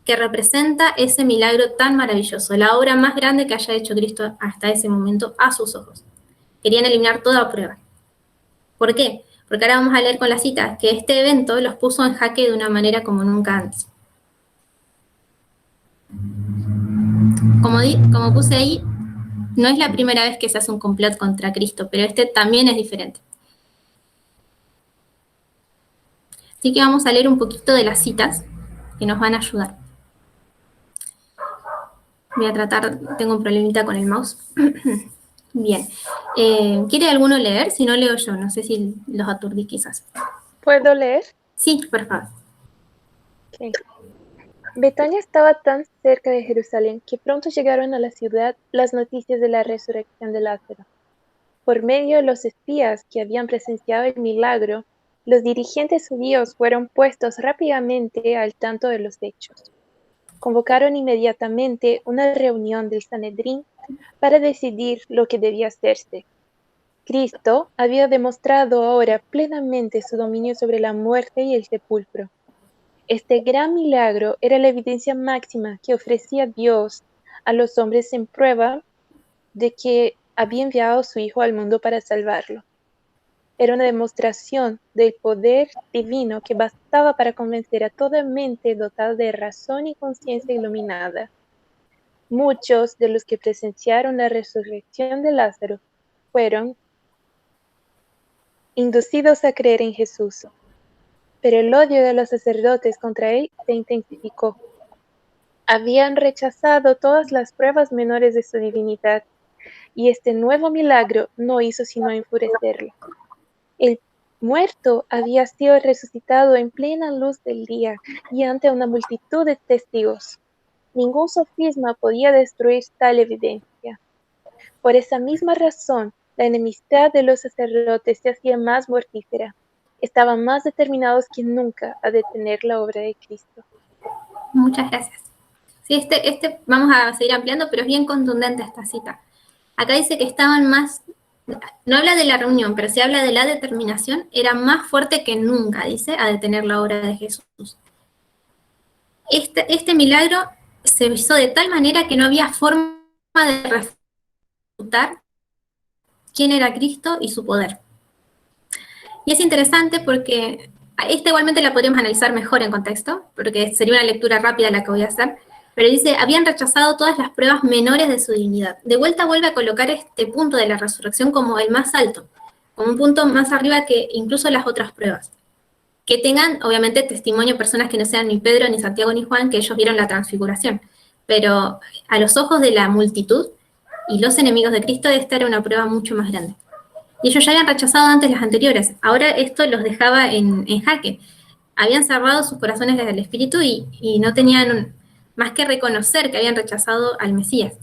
que representa ese milagro tan maravilloso, la obra más grande que haya hecho Cristo hasta ese momento a sus ojos. Querían eliminar toda prueba. ¿Por qué? Porque ahora vamos a leer con la cita que este evento los puso en jaque de una manera como nunca antes. Como puse ahí, no es la primera vez que se hace un complot contra Cristo, pero este también es diferente. Así que vamos a leer un poquito de las citas que nos van a ayudar. Voy a tratar, tengo un problemita con el mouse. Bien. ¿Quiere alguno leer? Si no, leo yo. No sé si los aturdí quizás. ¿Puedo leer? Sí, por favor. Okay. Betania estaba tan cerca de Jerusalén que pronto llegaron a la ciudad las noticias de la resurrección de Lázaro. Por medio de los espías que habían presenciado el milagro, los dirigentes judíos fueron puestos rápidamente al tanto de los hechos. Convocaron inmediatamente una reunión del Sanedrín para decidir lo que debía hacerse. Cristo había demostrado ahora plenamente su dominio sobre la muerte y el sepulcro. Este gran milagro era la evidencia máxima que ofrecía Dios a los hombres en prueba de que había enviado a su Hijo al mundo para salvarlo. Era una demostración del poder divino que bastaba para convencer a toda mente dotada de razón y conciencia iluminada. Muchos de los que presenciaron la resurrección de Lázaro fueron inducidos a creer en Jesús, pero el odio de los sacerdotes contra él se intensificó. Habían rechazado todas las pruebas menores de su divinidad, y este nuevo milagro no hizo sino enfurecerlo. El muerto había sido resucitado en plena luz del día y ante una multitud de testigos. Ningún sofisma podía destruir tal evidencia. Por esa misma razón, la enemistad de los sacerdotes se hacía más mortífera. Estaban más determinados que nunca a detener la obra de Cristo. Muchas gracias. Sí, vamos a seguir ampliando, pero es bien contundente esta cita. Acá dice que estaban más, no habla de la reunión, pero sí habla de la determinación, era más fuerte que nunca, dice, a detener la obra de Jesús. Este milagro se hizo de tal manera que no había forma de refutar quién era Cristo y su poder. Y es interesante porque esta igualmente la podríamos analizar mejor en contexto, porque sería una lectura rápida la que voy a hacer, pero dice, habían rechazado todas las pruebas menores de su divinidad. De vuelta vuelve a colocar este punto de la resurrección como el más alto, como un punto más arriba que incluso las otras pruebas. Que tengan, obviamente, testimonio personas que no sean ni Pedro, ni Santiago, ni Juan, que ellos vieron la transfiguración. Pero a los ojos de la multitud y los enemigos de Cristo, esta era una prueba mucho más grande. Y ellos ya habían rechazado antes las anteriores. Ahora esto los dejaba en jaque. Habían cerrado sus corazones desde el Espíritu y no tenían más que reconocer que habían rechazado al Mesías.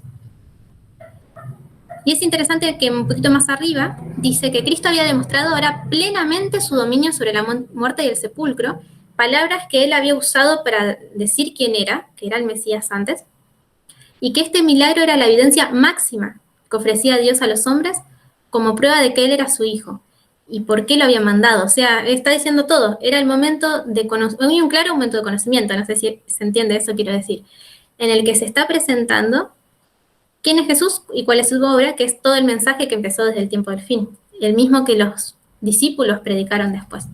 Y es interesante que un poquito más arriba dice que Cristo había demostrado ahora plenamente su dominio sobre la muerte y el sepulcro, palabras que él había usado para decir quién era, que era el Mesías antes, y que este milagro era la evidencia máxima que ofrecía Dios a los hombres como prueba de que él era su hijo y por qué lo había mandado. O sea, está diciendo todo. Era el momento de un claro momento de conocimiento, no sé si se entiende eso, quiero decir, en el que se está presentando quién es Jesús y cuál es su obra, que es todo el mensaje que empezó desde el tiempo del fin, el mismo que los discípulos predicaron después.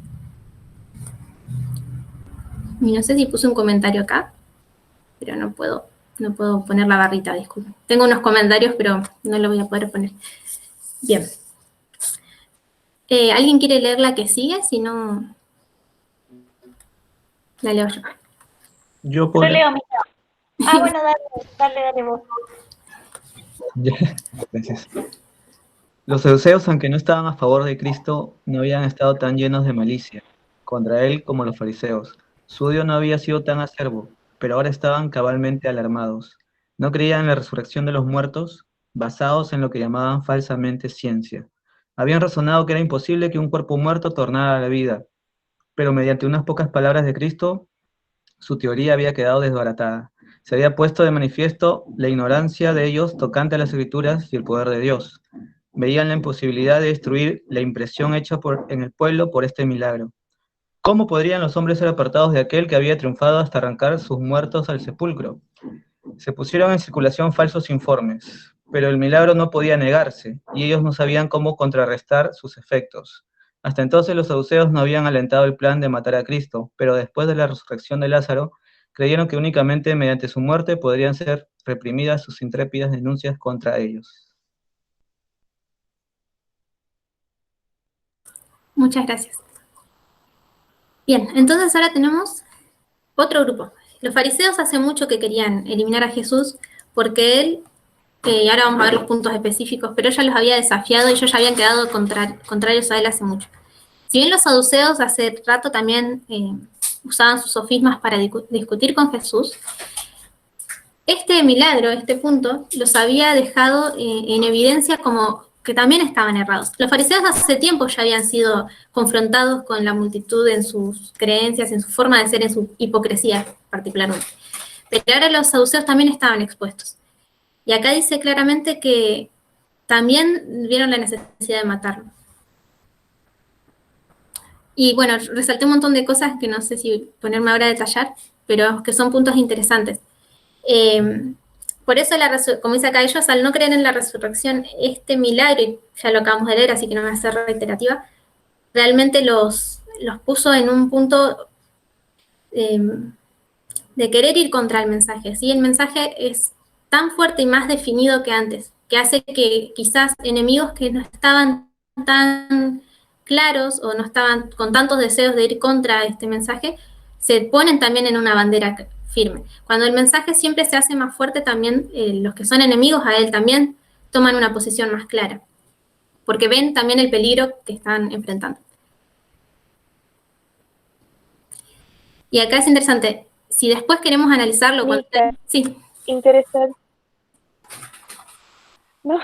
Y no sé si puse un comentario acá, pero no puedo poner la barrita, disculpen. Tengo unos comentarios, pero no lo voy a poder poner. Bien. ¿Alguien quiere leer la que sigue? Si no, la leo yo. Yo leo mi. Bueno, dale vos. Gracias. Los saduceos, aunque no estaban a favor de Cristo, no habían estado tan llenos de malicia contra él como los fariseos. Su odio no había sido tan acerbo, pero ahora estaban cabalmente alarmados. No creían en la resurrección de los muertos, basados en lo que llamaban falsamente ciencia. Habían razonado que era imposible que un cuerpo muerto tornara a la vida, pero mediante unas pocas palabras de Cristo, su teoría había quedado desbaratada. se había puesto de manifiesto la ignorancia de ellos tocante a las Escrituras y el poder de Dios. Veían la imposibilidad de destruir la impresión hecha en el pueblo por este milagro. ¿Cómo podrían los hombres ser apartados de aquel que había triunfado hasta arrancar sus muertos al sepulcro? Se pusieron en circulación falsos informes, pero el milagro no podía negarse, y ellos no sabían cómo contrarrestar sus efectos. Hasta entonces los saduceos no habían alentado el plan de matar a Cristo, pero después de la resurrección de Lázaro, creyeron que únicamente mediante su muerte podrían ser reprimidas sus intrépidas denuncias contra ellos. Muchas gracias. Bien, entonces ahora tenemos otro grupo. Los fariseos hace mucho que querían eliminar a Jesús porque él, y ahora vamos a ver los puntos específicos, pero ya los había desafiado y ellos ya habían quedado contrarios a él hace mucho. Si bien los saduceos hace rato también usaban sus sofismas para discutir con Jesús, este milagro, este punto, los había dejado en evidencia como que también estaban errados. Los fariseos hace tiempo ya habían sido confrontados con la multitud en sus creencias, en su forma de ser, en su hipocresía particularmente. Pero ahora los saduceos también estaban expuestos. Y acá dice claramente que también vieron la necesidad de matarlo. Y bueno, resalté un montón de cosas que no sé si ponerme ahora a detallar, pero que son puntos interesantes. Por eso, como dice acá ellos, al no creer en la resurrección, este milagro, y ya lo acabamos de leer, así que no me voy a hacer reiterativa, realmente los puso en un punto de querer ir contra el mensaje. ¿Sí? El mensaje es tan fuerte y más definido que antes, que hace que quizás enemigos que no estaban tan claros o no estaban con tantos deseos de ir contra este mensaje, se ponen también en una bandera firme. Cuando el mensaje siempre se hace más fuerte, también los que son enemigos a él también toman una posición más clara, porque ven también el peligro que están enfrentando. Y acá es interesante, si después queremos analizarlo... Sí. Interesante. No.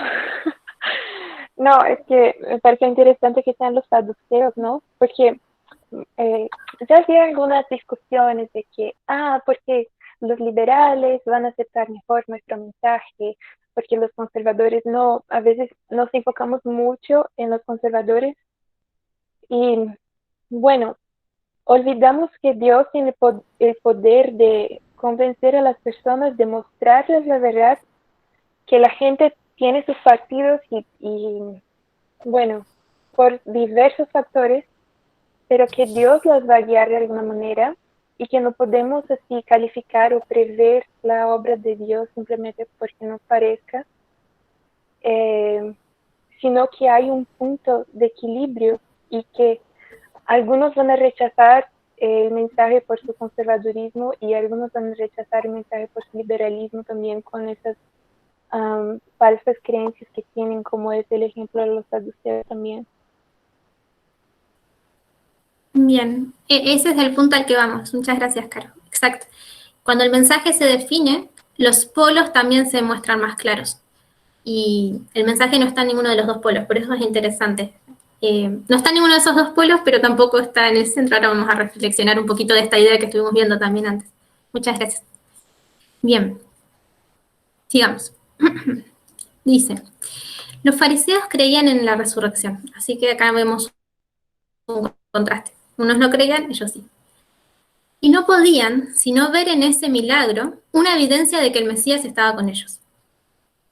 No, es que me parece interesante que sean los saduceos, ¿no? Porque ya había algunas discusiones de que, porque los liberales van a aceptar mejor nuestro mensaje, porque los conservadores no, a veces nos enfocamos mucho en los conservadores y, bueno, olvidamos que Dios tiene el poder de convencer a las personas, de mostrarles la verdad, que la gente tiene sus partidos y bueno, por diversos factores, pero que Dios las va a guiar de alguna manera y que no podemos así calificar o prever la obra de Dios simplemente porque nos parezca, sino que hay un punto de equilibrio y que algunos van a rechazar el mensaje por su conservadurismo y algunos van a rechazar el mensaje por su liberalismo también con esas falsas creencias que tienen, como es el ejemplo de los saduceos también. Bien, ese es el punto al que vamos. Muchas gracias, Caro. Exacto. Cuando el mensaje se define, los polos también se muestran más claros. Y el mensaje no está en ninguno de los dos polos, por eso es interesante. No está en ninguno de esos dos polos, pero tampoco está en el centro. Ahora vamos a reflexionar un poquito de esta idea que estuvimos viendo también antes. Muchas gracias. Bien, sigamos. Dice, los fariseos creían en la resurrección, así que acá vemos un contraste. Unos no creían, ellos sí. Y no podían sino ver en ese milagro una evidencia de que el Mesías estaba con ellos.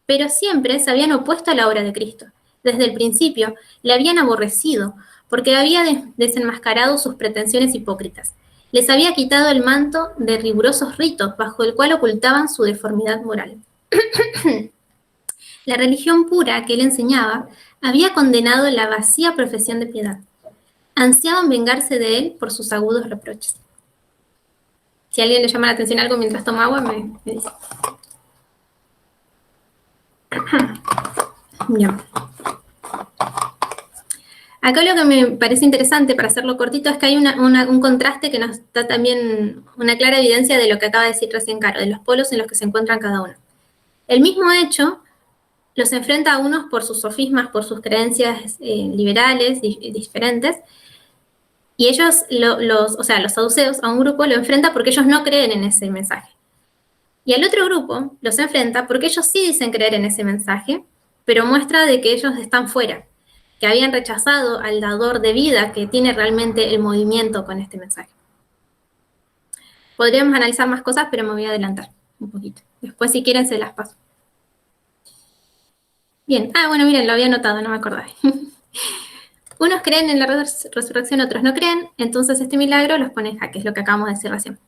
Pero siempre se habían opuesto a la obra de Cristo. Desde el principio le habían aborrecido porque había desenmascarado sus pretensiones hipócritas. Les había quitado el manto de rigurosos ritos bajo el cual ocultaban su deformidad moral. La religión pura que él enseñaba había condenado la vacía profesión de piedad. Ansiaban vengarse de él por sus agudos reproches. Si a alguien le llama la atención algo mientras toma agua, me dice. Bien. Acá lo que me parece interesante, para hacerlo cortito, es que hay un contraste que nos da también una clara evidencia de lo que acaba de decir recién Caro, de los polos en los que se encuentran cada uno. El mismo hecho los enfrenta a unos por sus sofismas, por sus creencias liberales diferentes, y ellos, los saduceos, a un grupo lo enfrenta porque ellos no creen en ese mensaje. Y al otro grupo los enfrenta porque ellos sí dicen creer en ese mensaje, pero muestra de que ellos están fuera, que habían rechazado al dador de vida que tiene realmente el movimiento con este mensaje. Podríamos analizar más cosas, pero me voy a adelantar un poquito. Después, si quieren, se las paso. Bien. Bueno, miren, lo había anotado, no me acordaba. Unos creen en la resurrección, otros no creen, entonces este milagro los pone en jaque, es lo que acabamos de decir recién.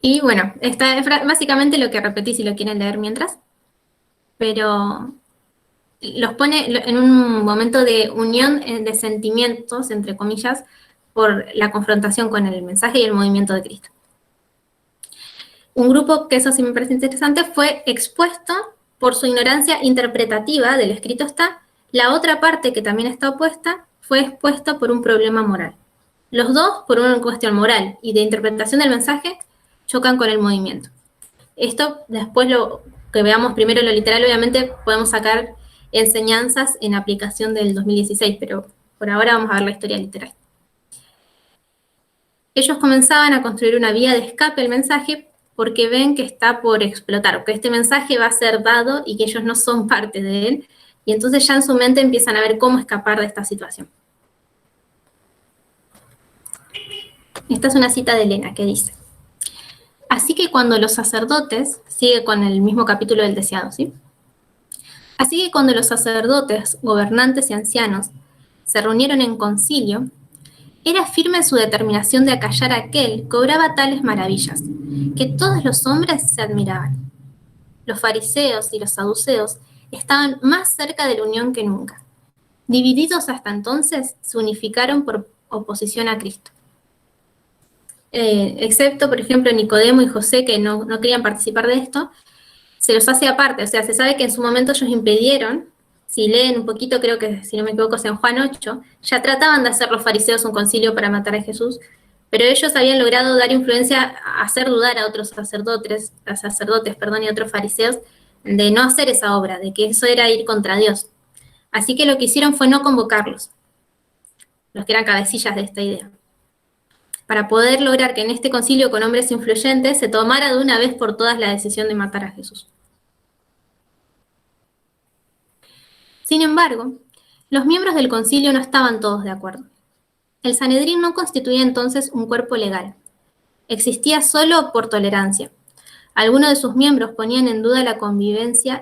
Y bueno, esta es básicamente lo que repetí si lo quieren leer mientras, pero los pone en un momento de unión de sentimientos, entre comillas, por la confrontación con el mensaje y el movimiento de Cristo. Un grupo que eso sí me parece interesante fue expuesto por su ignorancia interpretativa del escrito está. La otra parte que también está opuesta fue expuesta por un problema moral. Los dos, por una cuestión moral y de interpretación del mensaje, chocan con el movimiento. Esto después lo que veamos primero lo literal, obviamente podemos sacar enseñanzas en aplicación del 2016, pero por ahora vamos a ver la historia literal. Ellos comenzaban a construir una vía de escape al mensaje porque ven que está por explotar, que este mensaje va a ser dado y que ellos no son parte de él, y entonces ya en su mente empiezan a ver cómo escapar de esta situación. Esta es una cita de Elena que dice: así que cuando los sacerdotes, sigue con el mismo capítulo del deseado, ¿sí? Así que cuando los sacerdotes, gobernantes y ancianos se reunieron en concilio, era firme su determinación de acallar a aquel que obraba tales maravillas, que todos los hombres se admiraban. Los fariseos y los saduceos estaban más cerca de la unión que nunca. Divididos hasta entonces, se unificaron por oposición a Cristo. Excepto, por ejemplo, Nicodemo y José, que no querían participar de esto, se los hace aparte. O sea, se sabe que en su momento ellos impidieron. Si leen un poquito, creo que, si no me equivoco, es en Juan 8, ya trataban de hacer los fariseos un concilio para matar a Jesús, pero ellos habían logrado dar influencia, a hacer dudar a otros sacerdotes, y a otros fariseos, de no hacer esa obra, de que eso era ir contra Dios. Así que lo que hicieron fue no convocarlos, los que eran cabecillas de esta idea, para poder lograr que en este concilio con hombres influyentes se tomara de una vez por todas la decisión de matar a Jesús. Sin embargo, los miembros del concilio no estaban todos de acuerdo. El Sanedrín no constituía entonces un cuerpo legal. Existía solo por tolerancia. Algunos de sus miembros ponían en duda la conveniencia,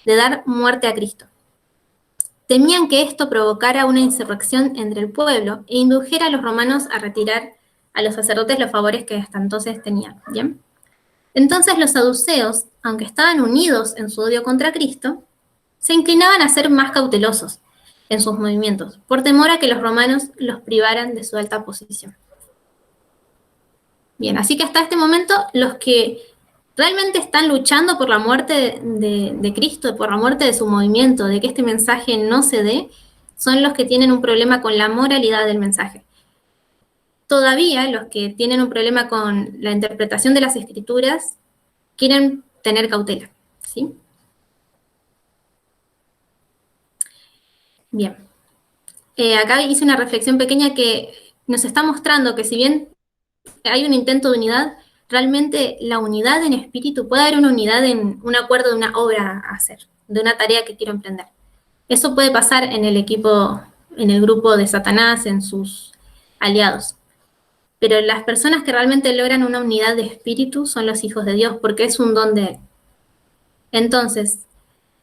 de dar muerte a Cristo. Temían que esto provocara una insurrección entre el pueblo e indujera a los romanos a retirar a los sacerdotes los favores que hasta entonces tenían. ¿Bien? Entonces los saduceos, aunque estaban unidos en su odio contra Cristo, se inclinaban a ser más cautelosos en sus movimientos, por temor a que los romanos los privaran de su alta posición. Bien, así que hasta este momento los que realmente están luchando por la muerte de Cristo, por la muerte de su movimiento, de que este mensaje no se dé, son los que tienen un problema con la moralidad del mensaje. Todavía los que tienen un problema con la interpretación de las Escrituras quieren tener cautela, ¿sí? Bien. Acá hice una reflexión pequeña que nos está mostrando que si bien hay un intento de unidad, realmente la unidad en espíritu, puede haber una unidad en un acuerdo de una obra a hacer, de una tarea que quiero emprender. Eso puede pasar en el equipo, en el grupo de Satanás, en sus aliados. Pero las personas que realmente logran una unidad de espíritu son los hijos de Dios, porque es un don de Él. Entonces,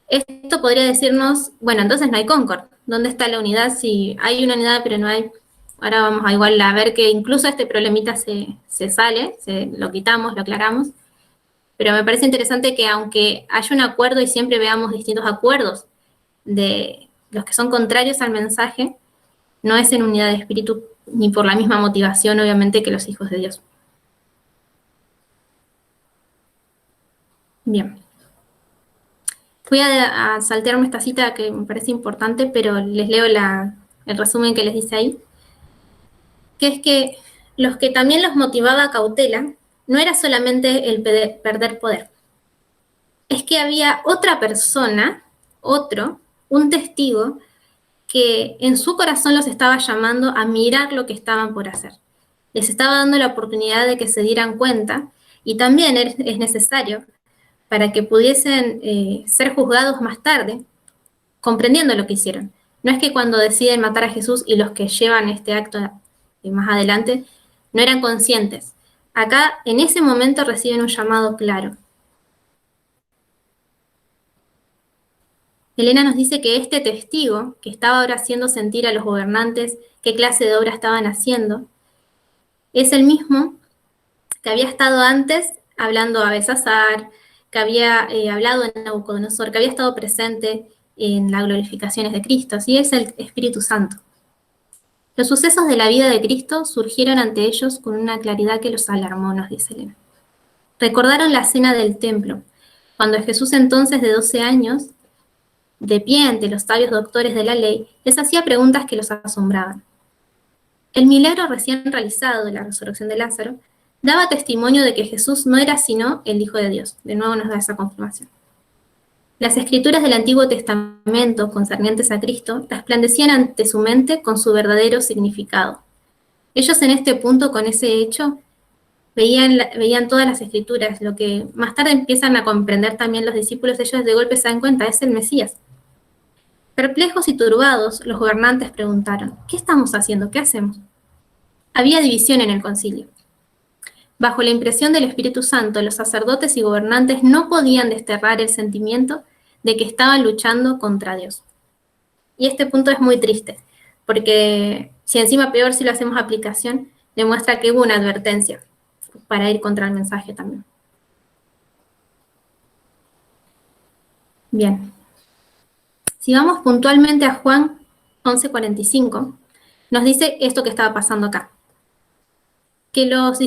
esto podría decirnos, bueno, entonces no hay Concord. ¿Dónde está la unidad? Si hay una unidad, pero no hay. Ahora vamos a igual a ver que incluso este problemita se sale, lo quitamos, lo aclaramos. Pero me parece interesante que aunque haya un acuerdo y siempre veamos distintos acuerdos de los que son contrarios al mensaje, no es en unidad de espíritu ni por la misma motivación, obviamente, que los hijos de Dios. Bien. Voy a saltearme esta cita que me parece importante, pero les leo el resumen que les dice ahí, que es que los que también los motivaba a cautela no era solamente el perder poder, es que había otra persona, un testigo, que en su corazón los estaba llamando a mirar lo que estaban por hacer. Les estaba dando la oportunidad de que se dieran cuenta, y también es necesario para que pudiesen ser juzgados más tarde, comprendiendo lo que hicieron. No es que cuando deciden matar a Jesús y los que llevan este acto más adelante no eran conscientes. Acá, en ese momento, reciben un llamado claro. Elena nos dice que este testigo, que estaba ahora haciendo sentir a los gobernantes qué clase de obra estaban haciendo, es el mismo que había estado antes hablando a Besasar, que había hablado en Nabucodonosor, que había estado presente en las glorificaciones de Cristo, así es el Espíritu Santo. Los sucesos de la vida de Cristo surgieron ante ellos con una claridad que los alarmó, nos dice Elena. Recordaron la cena del templo, cuando Jesús, entonces de 12 años, de pie ante los sabios doctores de la ley, les hacía preguntas que los asombraban. El milagro recién realizado de la resurrección de Lázaro daba testimonio de que Jesús no era sino el Hijo de Dios. De nuevo nos da esa confirmación. Las escrituras del Antiguo Testamento concernientes a Cristo resplandecían ante su mente con su verdadero significado. Ellos en este punto, con ese hecho, veían todas las escrituras, lo que más tarde empiezan a comprender también los discípulos. Ellos de golpe se dan cuenta, es el Mesías. Perplejos y turbados, los gobernantes preguntaron, ¿qué estamos haciendo? ¿Qué hacemos? Había división en el concilio. Bajo la impresión del Espíritu Santo, los sacerdotes y gobernantes no podían desterrar el sentimiento de que estaban luchando contra Dios. Y este punto es muy triste, porque si encima peor si lo hacemos aplicación, demuestra que hubo una advertencia para ir contra el mensaje también. Bien. Si vamos puntualmente a Juan 11:45, nos dice esto que estaba pasando acá. Que los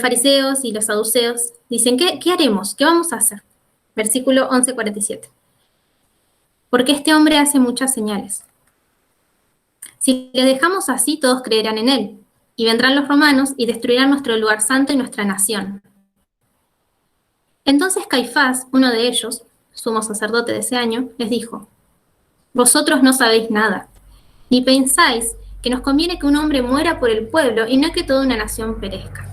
fariseos y los saduceos dicen, ¿qué haremos? ¿Qué vamos a hacer? Versículo 11:47. Porque este hombre hace muchas señales. Si le dejamos así, todos creerán en él, y vendrán los romanos y destruirán nuestro lugar santo y nuestra nación. Entonces Caifás, uno de ellos, sumo sacerdote de ese año, les dijo, vosotros no sabéis nada, ni pensáis que nos conviene que un hombre muera por el pueblo y no que toda una nación perezca.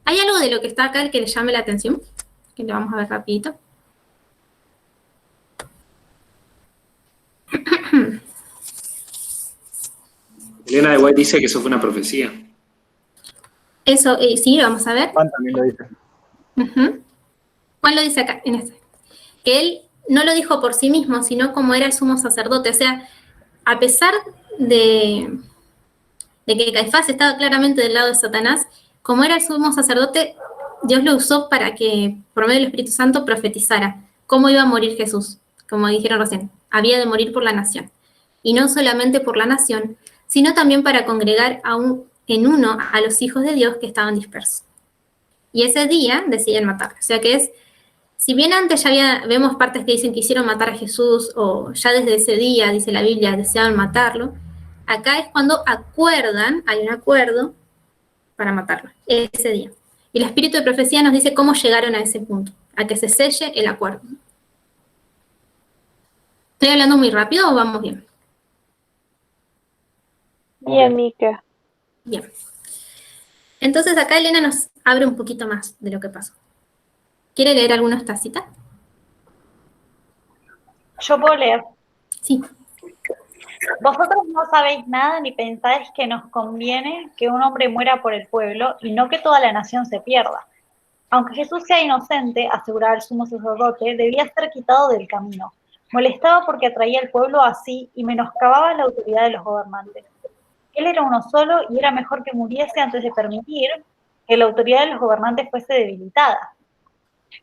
¿Hay algo de lo que está acá que le llame la atención? Que lo vamos a ver rapidito. Elena de White dice que eso fue una profecía. Eso, sí, lo vamos a ver. Juan también lo dice. Juan lo dice acá, en este. Que él no lo dijo por sí mismo, sino como era el sumo sacerdote. O sea, a pesar de que Caifás estaba claramente del lado de Satanás, como era el sumo sacerdote, Dios lo usó para que, por medio del Espíritu Santo, profetizara cómo iba a morir Jesús. Como dijeron recién, había de morir por la nación. Y no solamente por la nación, sino también para congregar en uno a los hijos de Dios que estaban dispersos. Y ese día deciden matarlo. O sea que es, si bien antes ya vemos partes que dicen que quisieron matar a Jesús, o ya desde ese día, dice la Biblia, deseaban matarlo, acá es cuando acuerdan, hay un acuerdo para matarlo, ese día. Y el espíritu de profecía nos dice cómo llegaron a ese punto, a que se selle el acuerdo. ¿Estoy hablando muy rápido o vamos bien? Bien, Mica. Bien. Entonces acá Elena nos abre un poquito más de lo que pasó. ¿Quiere leer alguna esta cita? Yo puedo leer. Sí. Vosotros no sabéis nada ni pensáis que nos conviene que un hombre muera por el pueblo y no que toda la nación se pierda. Aunque Jesús sea inocente, aseguraba el sumo sacerdote, debía ser quitado del camino. Molestaba porque atraía al pueblo así y menoscababa la autoridad de los gobernantes. Él era uno solo y era mejor que muriese antes de permitir que la autoridad de los gobernantes fuese debilitada.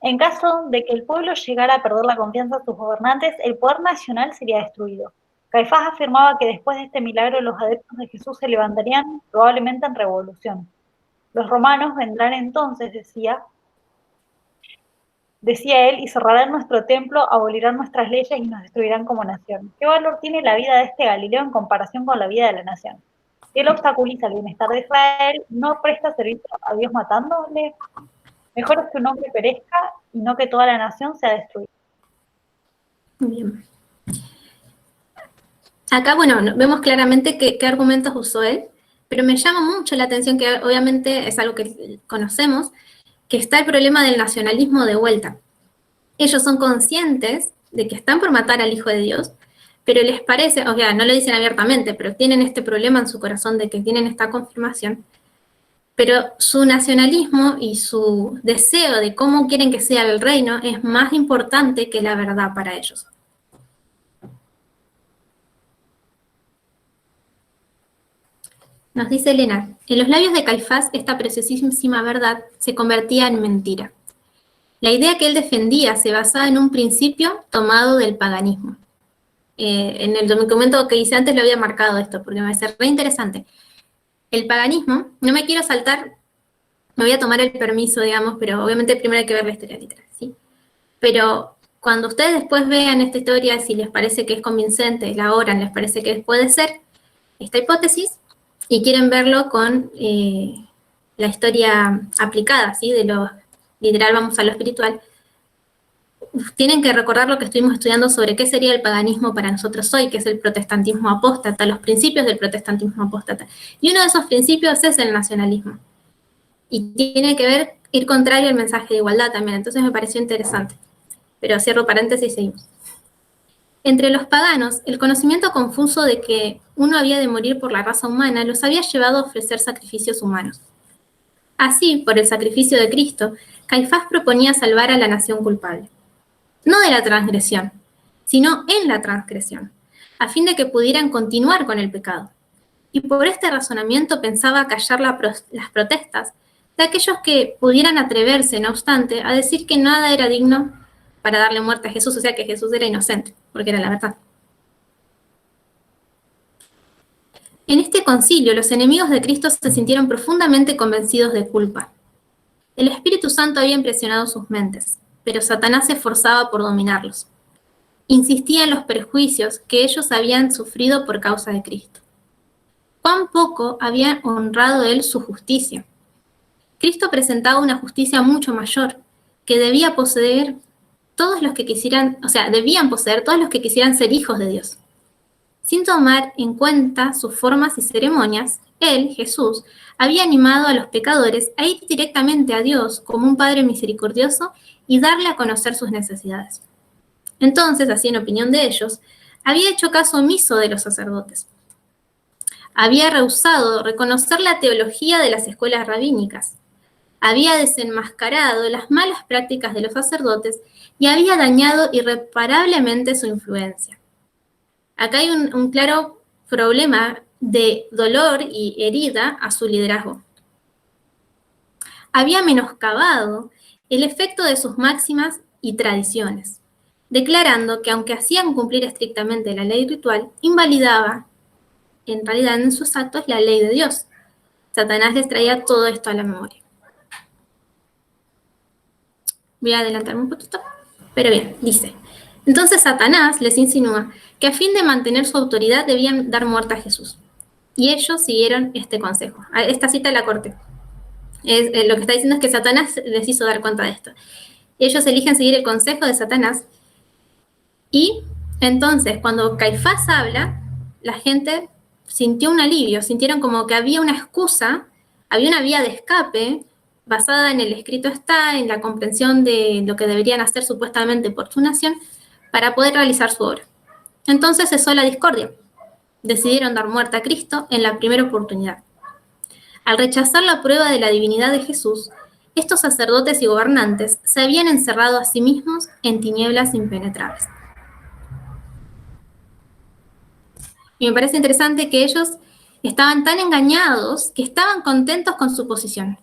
En caso de que el pueblo llegara a perder la confianza en sus gobernantes, el poder nacional sería destruido. Caifás afirmaba que después de este milagro los adeptos de Jesús se levantarían probablemente en revolución. Los romanos vendrán entonces, decía él, y cerrarán nuestro templo, abolirán nuestras leyes y nos destruirán como nación. ¿Qué valor tiene la vida de este Galileo en comparación con la vida de la nación? Él obstaculiza el bienestar de Israel, no presta servicio a Dios matándole. Mejor es que un hombre perezca y no que toda la nación sea destruida. Bien. Acá, bueno, vemos claramente qué argumentos usó él Pero me llama mucho la atención que obviamente es algo que conocemos, que está el problema del nacionalismo de vuelta. Ellos son conscientes de que están por matar al Hijo de Dios, pero les parece, o sea, no lo dicen abiertamente, pero tienen este problema en su corazón de que tienen esta confirmación, pero su nacionalismo y su deseo de cómo quieren que sea el reino es más importante que la verdad para ellos. Nos dice Elena, en los labios de Caifás esta preciosísima verdad se convertía en mentira. La idea que él defendía se basaba en un principio tomado del paganismo. En el documento que hice antes lo había marcado esto, porque me parece re interesante. El paganismo, no me quiero saltar, me voy a tomar el permiso, digamos, pero obviamente primero hay que ver la historia literal, ¿sí? Pero cuando ustedes después vean esta historia, si les parece que es convincente, la oran, les parece que puede ser esta hipótesis, y quieren verlo con la historia aplicada, ¿sí? De lo literal vamos a lo espiritual, tienen que recordar lo que estuvimos estudiando sobre qué sería el paganismo para nosotros hoy, que es el protestantismo apóstata, los principios del protestantismo apóstata. Y uno de esos principios es el nacionalismo. Y tiene que ver, ir contrario al mensaje de igualdad también. Entonces me pareció interesante. Pero cierro paréntesis y seguimos. Entre los paganos, el conocimiento confuso de que uno había de morir por la raza humana los había llevado a ofrecer sacrificios humanos. Así, por el sacrificio de Cristo, Caifás proponía salvar a la nación culpable. No de la transgresión, sino en la transgresión, a fin de que pudieran continuar con el pecado. Y por este razonamiento pensaba callar las protestas de aquellos que pudieran atreverse, no obstante, a decir que nada era digno para darle muerte a Jesús, o sea que Jesús era inocente, porque era la verdad. En este concilio, los enemigos de Cristo se sintieron profundamente convencidos de culpa. El Espíritu Santo había impresionado sus mentes, pero Satanás se esforzaba por dominarlos. Insistía en los perjuicios que ellos habían sufrido por causa de Cristo. Cuán poco había honrado él su justicia. Cristo presentaba una justicia mucho mayor, que debía poseer todos los que quisieran, debían poseer todos los que quisieran ser hijos de Dios. Sin tomar en cuenta sus formas y ceremonias, él, Jesús, había animado a los pecadores a ir directamente a Dios como un Padre misericordioso y darle a conocer sus necesidades. Entonces, así en opinión de ellos, había hecho caso omiso de los sacerdotes. Había rehusado reconocer la teología de las escuelas rabínicas. Había desenmascarado las malas prácticas de los sacerdotes y había dañado irreparablemente su influencia. Acá hay un claro problema de dolor y herida a su liderazgo. Había menoscabado el efecto de sus máximas y tradiciones, declarando que aunque hacían cumplir estrictamente la ley ritual, invalidaba, en realidad en sus actos, la ley de Dios. Satanás les traía todo esto a la memoria. Voy a adelantarme un poquito, pero bien, dice. Entonces Satanás les insinúa que a fin de mantener su autoridad debían dar muerte a Jesús. Y ellos siguieron este consejo. Esta cita la corté. Lo que está diciendo es que Satanás les hizo dar cuenta de esto. Ellos eligen seguir el consejo de Satanás. Y entonces, cuando Caifás habla, la gente sintió un alivio, sintieron como que había una excusa, había una vía de escape basada en el escrito está, en la comprensión de lo que deberían hacer supuestamente por su nación, para poder realizar su obra. Entonces cesó la discordia. Decidieron dar muerte a Cristo en la primera oportunidad. Al rechazar la prueba de la divinidad de Jesús, estos sacerdotes y gobernantes se habían encerrado a sí mismos en tinieblas impenetrables. Y me parece interesante que ellos estaban tan engañados que estaban contentos con su posición.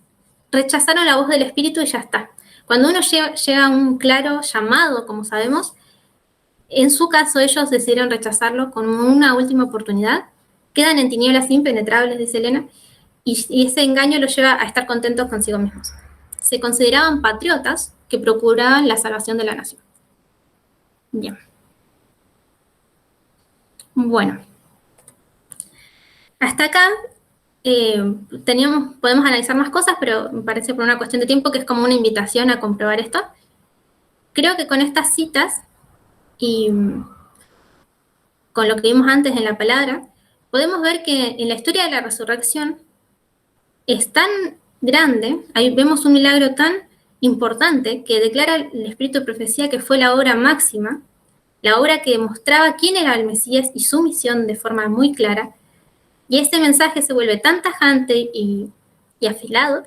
Rechazaron la voz del Espíritu y ya está. Cuando uno llega a un claro llamado, como sabemos, en su caso ellos decidieron rechazarlo con una última oportunidad. Quedan en tinieblas impenetrables, dice Elena, y ese engaño los lleva a estar contentos consigo mismos. Se consideraban patriotas que procuraban la salvación de la nación. Bien. Bueno. Hasta acá podemos analizar más cosas, pero me parece por una cuestión de tiempo que es como una invitación a comprobar esto. Creo que con estas citas y con lo que vimos antes en la palabra, podemos ver que en la historia de la resurrección es tan grande, ahí vemos un milagro tan importante que declara el Espíritu de Profecía que fue la obra máxima, la obra que demostraba quién era el Mesías y su misión de forma muy clara, y este mensaje se vuelve tan tajante y afilado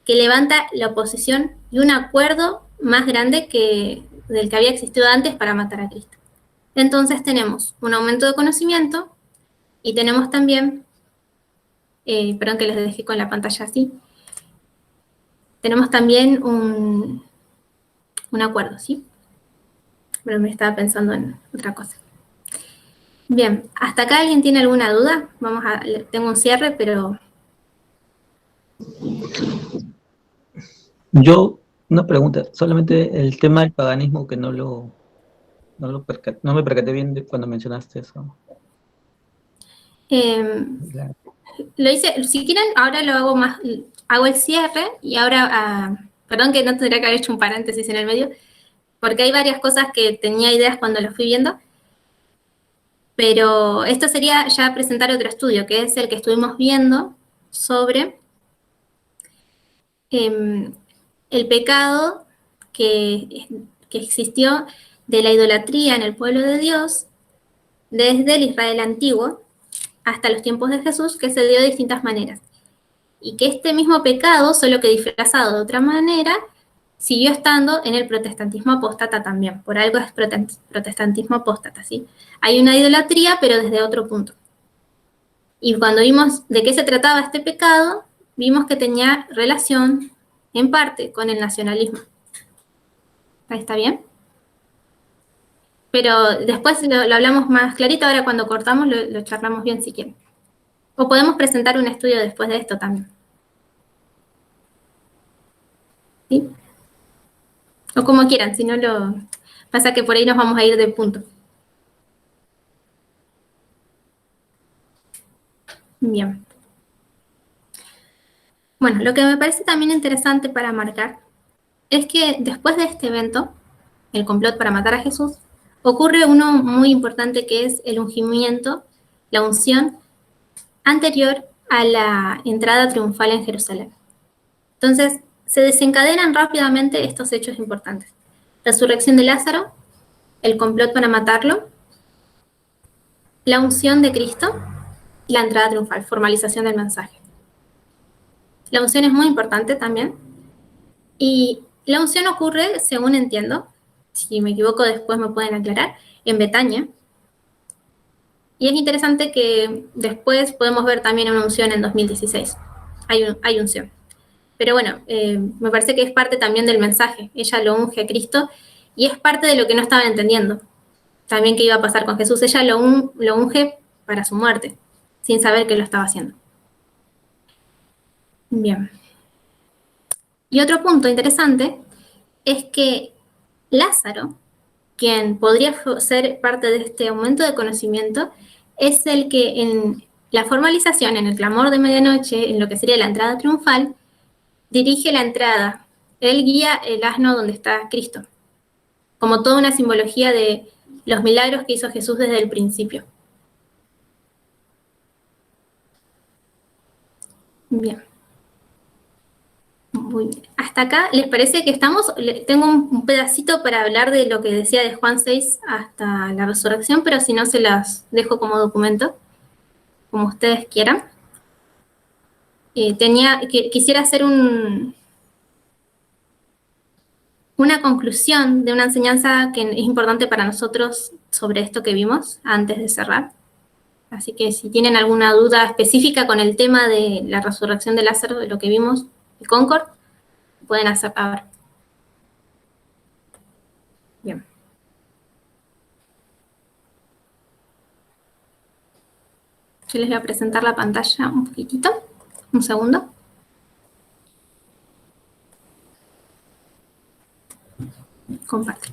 que levanta la oposición y un acuerdo más grande del que había existido antes para matar a Cristo. Entonces tenemos un aumento de conocimiento y tenemos también, perdón que les dejé con la pantalla así, tenemos también un acuerdo, ¿sí? Pero me estaba pensando en otra cosa. Bien, ¿hasta acá alguien tiene alguna duda? Tengo un cierre, pero... Yo, una pregunta, solamente el tema del paganismo que no me percaté bien cuando mencionaste eso. Lo hice, si quieren, ahora lo hago más, hago el cierre y ahora, perdón que no tendría que haber hecho un paréntesis en el medio, porque hay varias cosas que tenía ideas cuando lo fui viendo, pero esto sería ya presentar otro estudio, que es el que estuvimos viendo sobre el pecado que existió de la idolatría en el pueblo de Dios desde el Israel antiguo hasta los tiempos de Jesús, que se dio de distintas maneras. Y que este mismo pecado, solo que disfrazado de otra manera, siguió estando en el protestantismo apóstata también. Por algo es protestantismo apóstata, ¿sí? Hay una idolatría, pero desde otro punto. Y cuando vimos de qué se trataba este pecado, vimos que tenía relación, en parte, con el nacionalismo. ¿Está bien? Pero después lo hablamos más clarito, ahora cuando cortamos lo charlamos bien si quieren. O podemos presentar un estudio después de esto también. ¿Sí? O como quieran, si no pasa que por ahí nos vamos a ir de punto. Bien. Bueno, lo que me parece también interesante para marcar es que después de este evento, el complot para matar a Jesús, ocurre uno muy importante que es el ungimiento, la unción anterior a la entrada triunfal en Jerusalén. Entonces, se desencadenan rápidamente estos hechos importantes. Resurrección de Lázaro, el complot para matarlo, la unción de Cristo, la entrada triunfal, formalización del mensaje. La unción es muy importante también. Y la unción ocurre, según entiendo, si me equivoco después me pueden aclarar, en Betania. Y es interesante que después podemos ver también una unción en 2016. Hay unción. Pero bueno, me parece que es parte también del mensaje. Ella lo unge a Cristo y es parte de lo que no estaban entendiendo. También qué iba a pasar con Jesús. Ella lo unge para su muerte, sin saber que lo estaba haciendo. Bien. Y otro punto interesante es que Lázaro, quien podría ser parte de este aumento de conocimiento, es el que en la formalización, en el clamor de medianoche, en lo que sería la entrada triunfal, dirige la entrada. Él guía el asno donde está Cristo, como toda una simbología de los milagros que hizo Jesús desde el principio. Bien. Muy bien. Hasta acá, ¿les parece que estamos? Tengo un pedacito para hablar de lo que decía de Juan 6 hasta la resurrección, pero si no se las dejo como documento, como ustedes quieran. Quisiera hacer una conclusión de una enseñanza que es importante para nosotros sobre esto que vimos antes de cerrar. Así que si tienen alguna duda específica con el tema de la resurrección de Lázaro, de lo que vimos de Concord, pueden hacer ahora. Bien. Yo les voy a presentar la pantalla un poquitito. Un segundo. Comparto.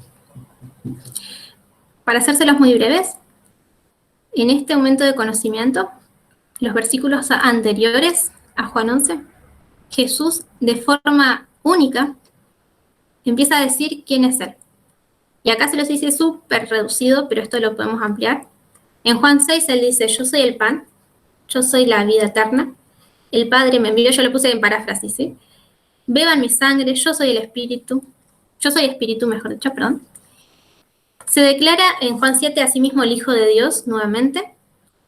Para hacérselos muy breves, en este aumento de conocimiento, los versículos anteriores a Juan 11, Jesús de forma única empieza a decir quién es Él. Y acá se los hice súper reducido, pero esto lo podemos ampliar. En Juan 6 Él dice, yo soy el pan yo soy la vida eterna. El Padre me envió, yo lo puse en paráfrasis, ¿sí? Beban mi sangre, yo soy espíritu, mejor dicho, perdón. Se declara en Juan 7 a sí mismo el Hijo de Dios nuevamente,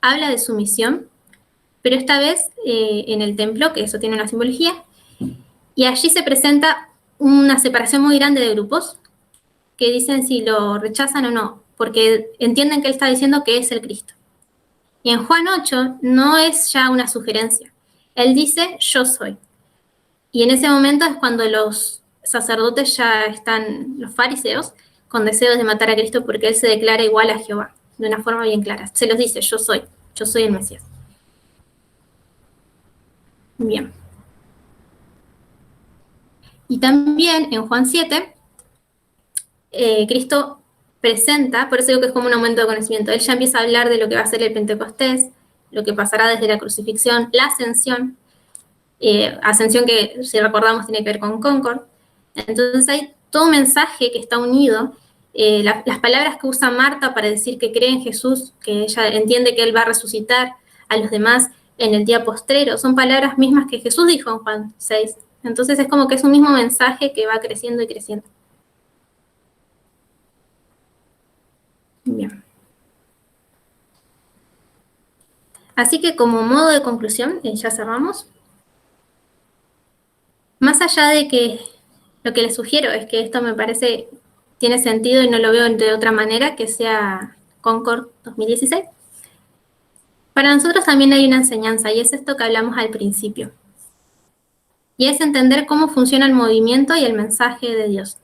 habla de su misión, pero esta vez en el templo, que eso tiene una simbología, y allí se presenta una separación muy grande de grupos que dicen si lo rechazan o no, porque entienden que él está diciendo que es el Cristo. Y en Juan 8 no es ya una sugerencia, él dice yo soy. Y en ese momento es cuando los sacerdotes ya están, los fariseos, con deseos de matar a Cristo porque él se declara igual a Jehová, de una forma bien clara. Se los dice, yo soy el Mesías. Bien. Y también en Juan 7, Cristo presenta, por eso digo que es como un aumento de conocimiento, él ya empieza a hablar de lo que va a ser el Pentecostés, lo que pasará desde la crucifixión, la ascensión, ascensión que, si recordamos, tiene que ver con Concord. Entonces hay todo un mensaje que está unido. Las palabras que usa Marta para decir que cree en Jesús, que ella entiende que Él va a resucitar a los demás en el día postrero, son palabras mismas que Jesús dijo en Juan 6. Entonces es como que es un mismo mensaje que va creciendo y creciendo. Bien. Así que como modo de conclusión, ya cerramos. Más allá de que lo que les sugiero es que esto me parece tiene sentido y no lo veo de otra manera que sea Concord 2016. Para nosotros también hay una enseñanza y es esto que hablamos al principio. Y es entender cómo funciona el movimiento y el mensaje de Dios.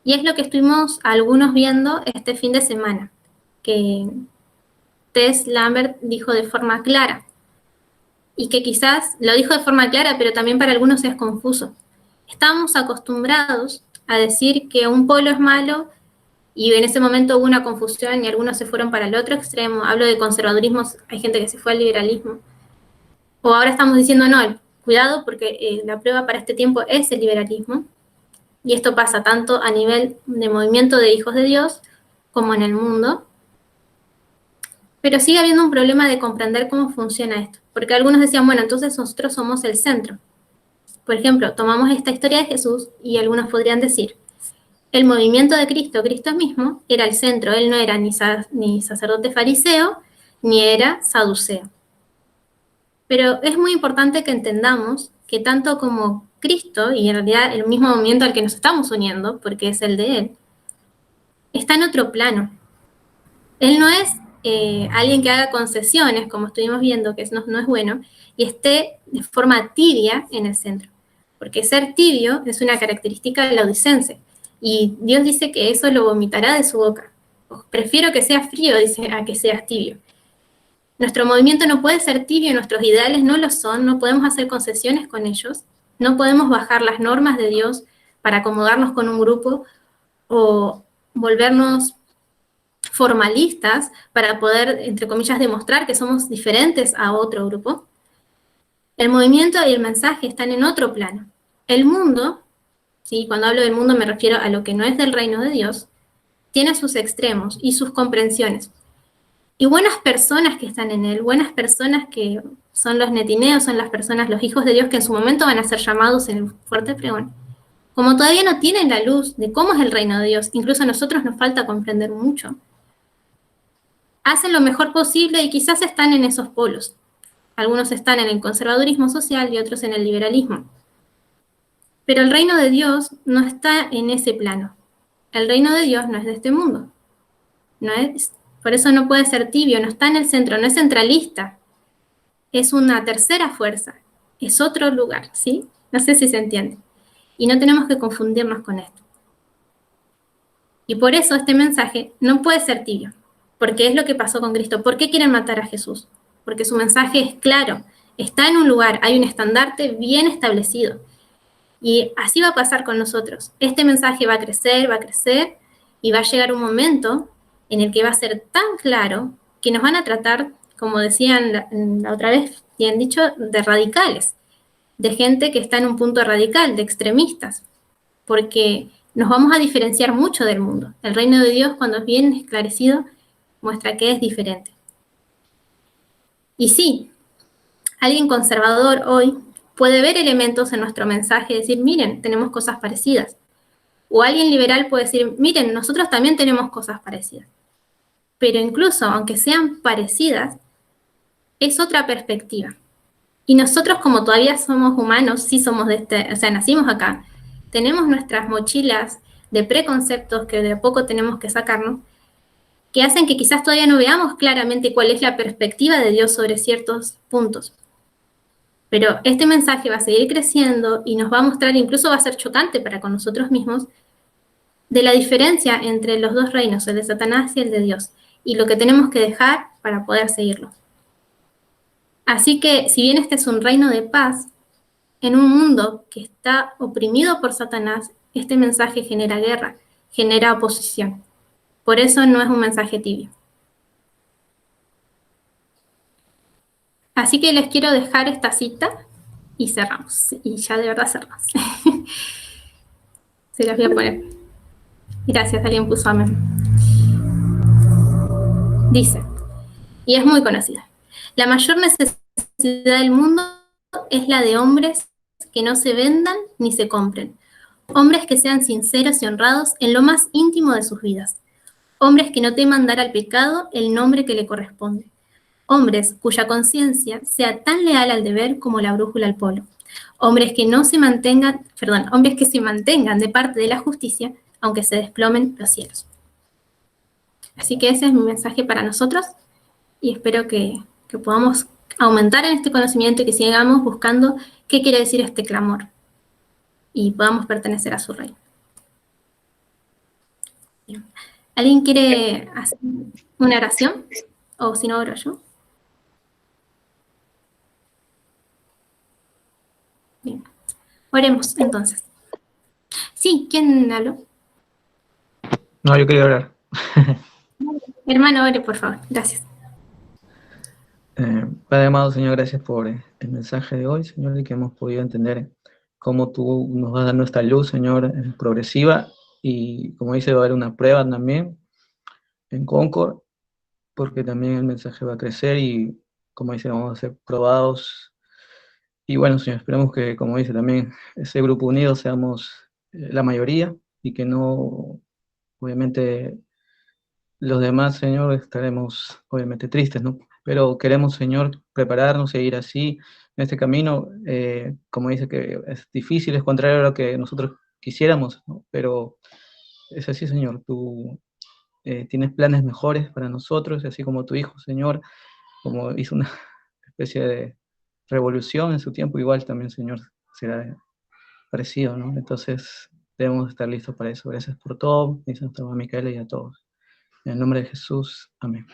Y es lo que estuvimos algunos viendo este fin de semana, que Tess Lambert dijo de forma clara. Y que quizás lo dijo de forma clara, pero también para algunos es confuso. Estamos acostumbrados a decir que un polo es malo y en ese momento hubo una confusión y algunos se fueron para el otro extremo. Hablo de conservadurismo, hay gente que se fue al liberalismo. O ahora estamos diciendo, no, cuidado porque la prueba para este tiempo es el liberalismo. Y esto pasa tanto a nivel de movimiento de hijos de Dios como en el mundo. Pero sigue habiendo un problema de comprender cómo funciona esto. Porque algunos decían, bueno, entonces nosotros somos el centro. Por ejemplo, tomamos esta historia de Jesús y algunos podrían decir, el movimiento de Cristo, Cristo mismo, era el centro. Él no era ni sacerdote fariseo, ni era saduceo. Pero es muy importante que entendamos que tanto como Cristo, y en realidad el mismo movimiento al que nos estamos uniendo, porque es el de Él, está en otro plano. Él no es alguien que haga concesiones, como estuvimos viendo, que no es bueno, y esté de forma tibia en el centro. Porque ser tibio es una característica laodicense. Y Dios dice que eso lo vomitará de su boca. Prefiero que seas frío, dice, a que seas tibio. Nuestro movimiento no puede ser tibio, nuestros ideales no lo son, no podemos hacer concesiones con ellos, no podemos bajar las normas de Dios para acomodarnos con un grupo o volvernos formalistas para poder, entre comillas, demostrar que somos diferentes a otro grupo. El movimiento y el mensaje están en otro plano. El mundo, ¿sí? Cuando hablo del mundo me refiero a lo que no es del reino de Dios, tiene sus extremos y sus comprensiones. Y buenas personas que están en él, buenas personas que son los netineos, son las personas, los hijos de Dios que en su momento van a ser llamados en el fuerte pregón, como todavía no tienen la luz de cómo es el reino de Dios, incluso a nosotros nos falta comprender mucho, hacen lo mejor posible y quizás están en esos polos. Algunos están en el conservadurismo social y otros en el liberalismo. Pero el reino de Dios no está en ese plano. El reino de Dios no es de este mundo. Por eso no puede ser tibio, no está en el centro, no es centralista. Es una tercera fuerza, es otro lugar, ¿sí? No sé si se entiende. Y no tenemos que confundirnos con esto. Y por eso este mensaje no puede ser tibio, porque es lo que pasó con Cristo. ¿Por qué quieren matar a Jesús? Porque su mensaje es claro, está en un lugar, hay un estandarte bien establecido. Y así va a pasar con nosotros. Este mensaje va a crecer y va a llegar un momento en el que va a ser tan claro que nos van a tratar, como decían la otra vez, bien dicho, de radicales, de gente que está en un punto radical, de extremistas, porque nos vamos a diferenciar mucho del mundo. El reino de Dios, cuando es bien esclarecido, muestra que es diferente. Y sí, alguien conservador hoy puede ver elementos en nuestro mensaje y decir, miren, tenemos cosas parecidas. O alguien liberal puede decir, miren, nosotros también tenemos cosas parecidas. Pero incluso, aunque sean parecidas, es otra perspectiva. Y nosotros, como todavía somos humanos, sí somos nacimos acá, tenemos nuestras mochilas de preconceptos que de a poco tenemos que sacarnos, que hacen que quizás todavía no veamos claramente cuál es la perspectiva de Dios sobre ciertos puntos. Pero este mensaje va a seguir creciendo y nos va a mostrar, incluso va a ser chocante para con nosotros mismos, de la diferencia entre los dos reinos, el de Satanás y el de Dios, y lo que tenemos que dejar para poder seguirlo. Así que, si bien este es un reino de paz, en un mundo que está oprimido por Satanás, este mensaje genera guerra, genera oposición. Por eso no es un mensaje tibio. Así que les quiero dejar esta cita y cerramos. Y ya de verdad cerramos. Se las voy a poner. Gracias, alguien puso amén. Dice, y es muy conocida, la mayor necesidad del mundo es la de hombres que no se vendan ni se compren. Hombres que sean sinceros y honrados en lo más íntimo de sus vidas. Hombres que no teman dar al pecado el nombre que le corresponde. Hombres cuya conciencia sea tan leal al deber como la brújula al polo. Hombres que se mantengan de parte de la justicia, aunque se desplomen los cielos. Así que ese es mi mensaje para nosotros y espero que podamos aumentar en este conocimiento y que sigamos buscando qué quiere decir este clamor y podamos pertenecer a su reino. Bien. ¿Alguien quiere hacer una oración? O si no, oro yo. Bien. Oremos entonces. Sí, ¿quién habló? No, yo quería hablar. Hermano, ore, por favor. Gracias. Padre amado, Señor, gracias por el mensaje de hoy, Señor, y que hemos podido entender cómo tú nos vas dando esta luz, Señor, progresiva, y como dice, va a haber una prueba también en Concord, porque también el mensaje va a crecer y, como dice, vamos a ser probados. Y bueno, Señor, esperamos que, como dice también, ese grupo unido seamos la mayoría y que no, obviamente, los demás, Señor, estaremos obviamente tristes, ¿no? Pero queremos, Señor, prepararnos e ir así en este camino. Como dice que es difícil, es contrario a lo que nosotros quisiéramos, ¿no? Pero es así, Señor. Tú tienes planes mejores para nosotros, así como tu Hijo, Señor, como hizo una especie de revolución en su tiempo, igual también, Señor, será parecido, ¿no? Entonces debemos estar listos para eso. Gracias por todo, y Santa Micaela y a todos. En el nombre de Jesús, amén.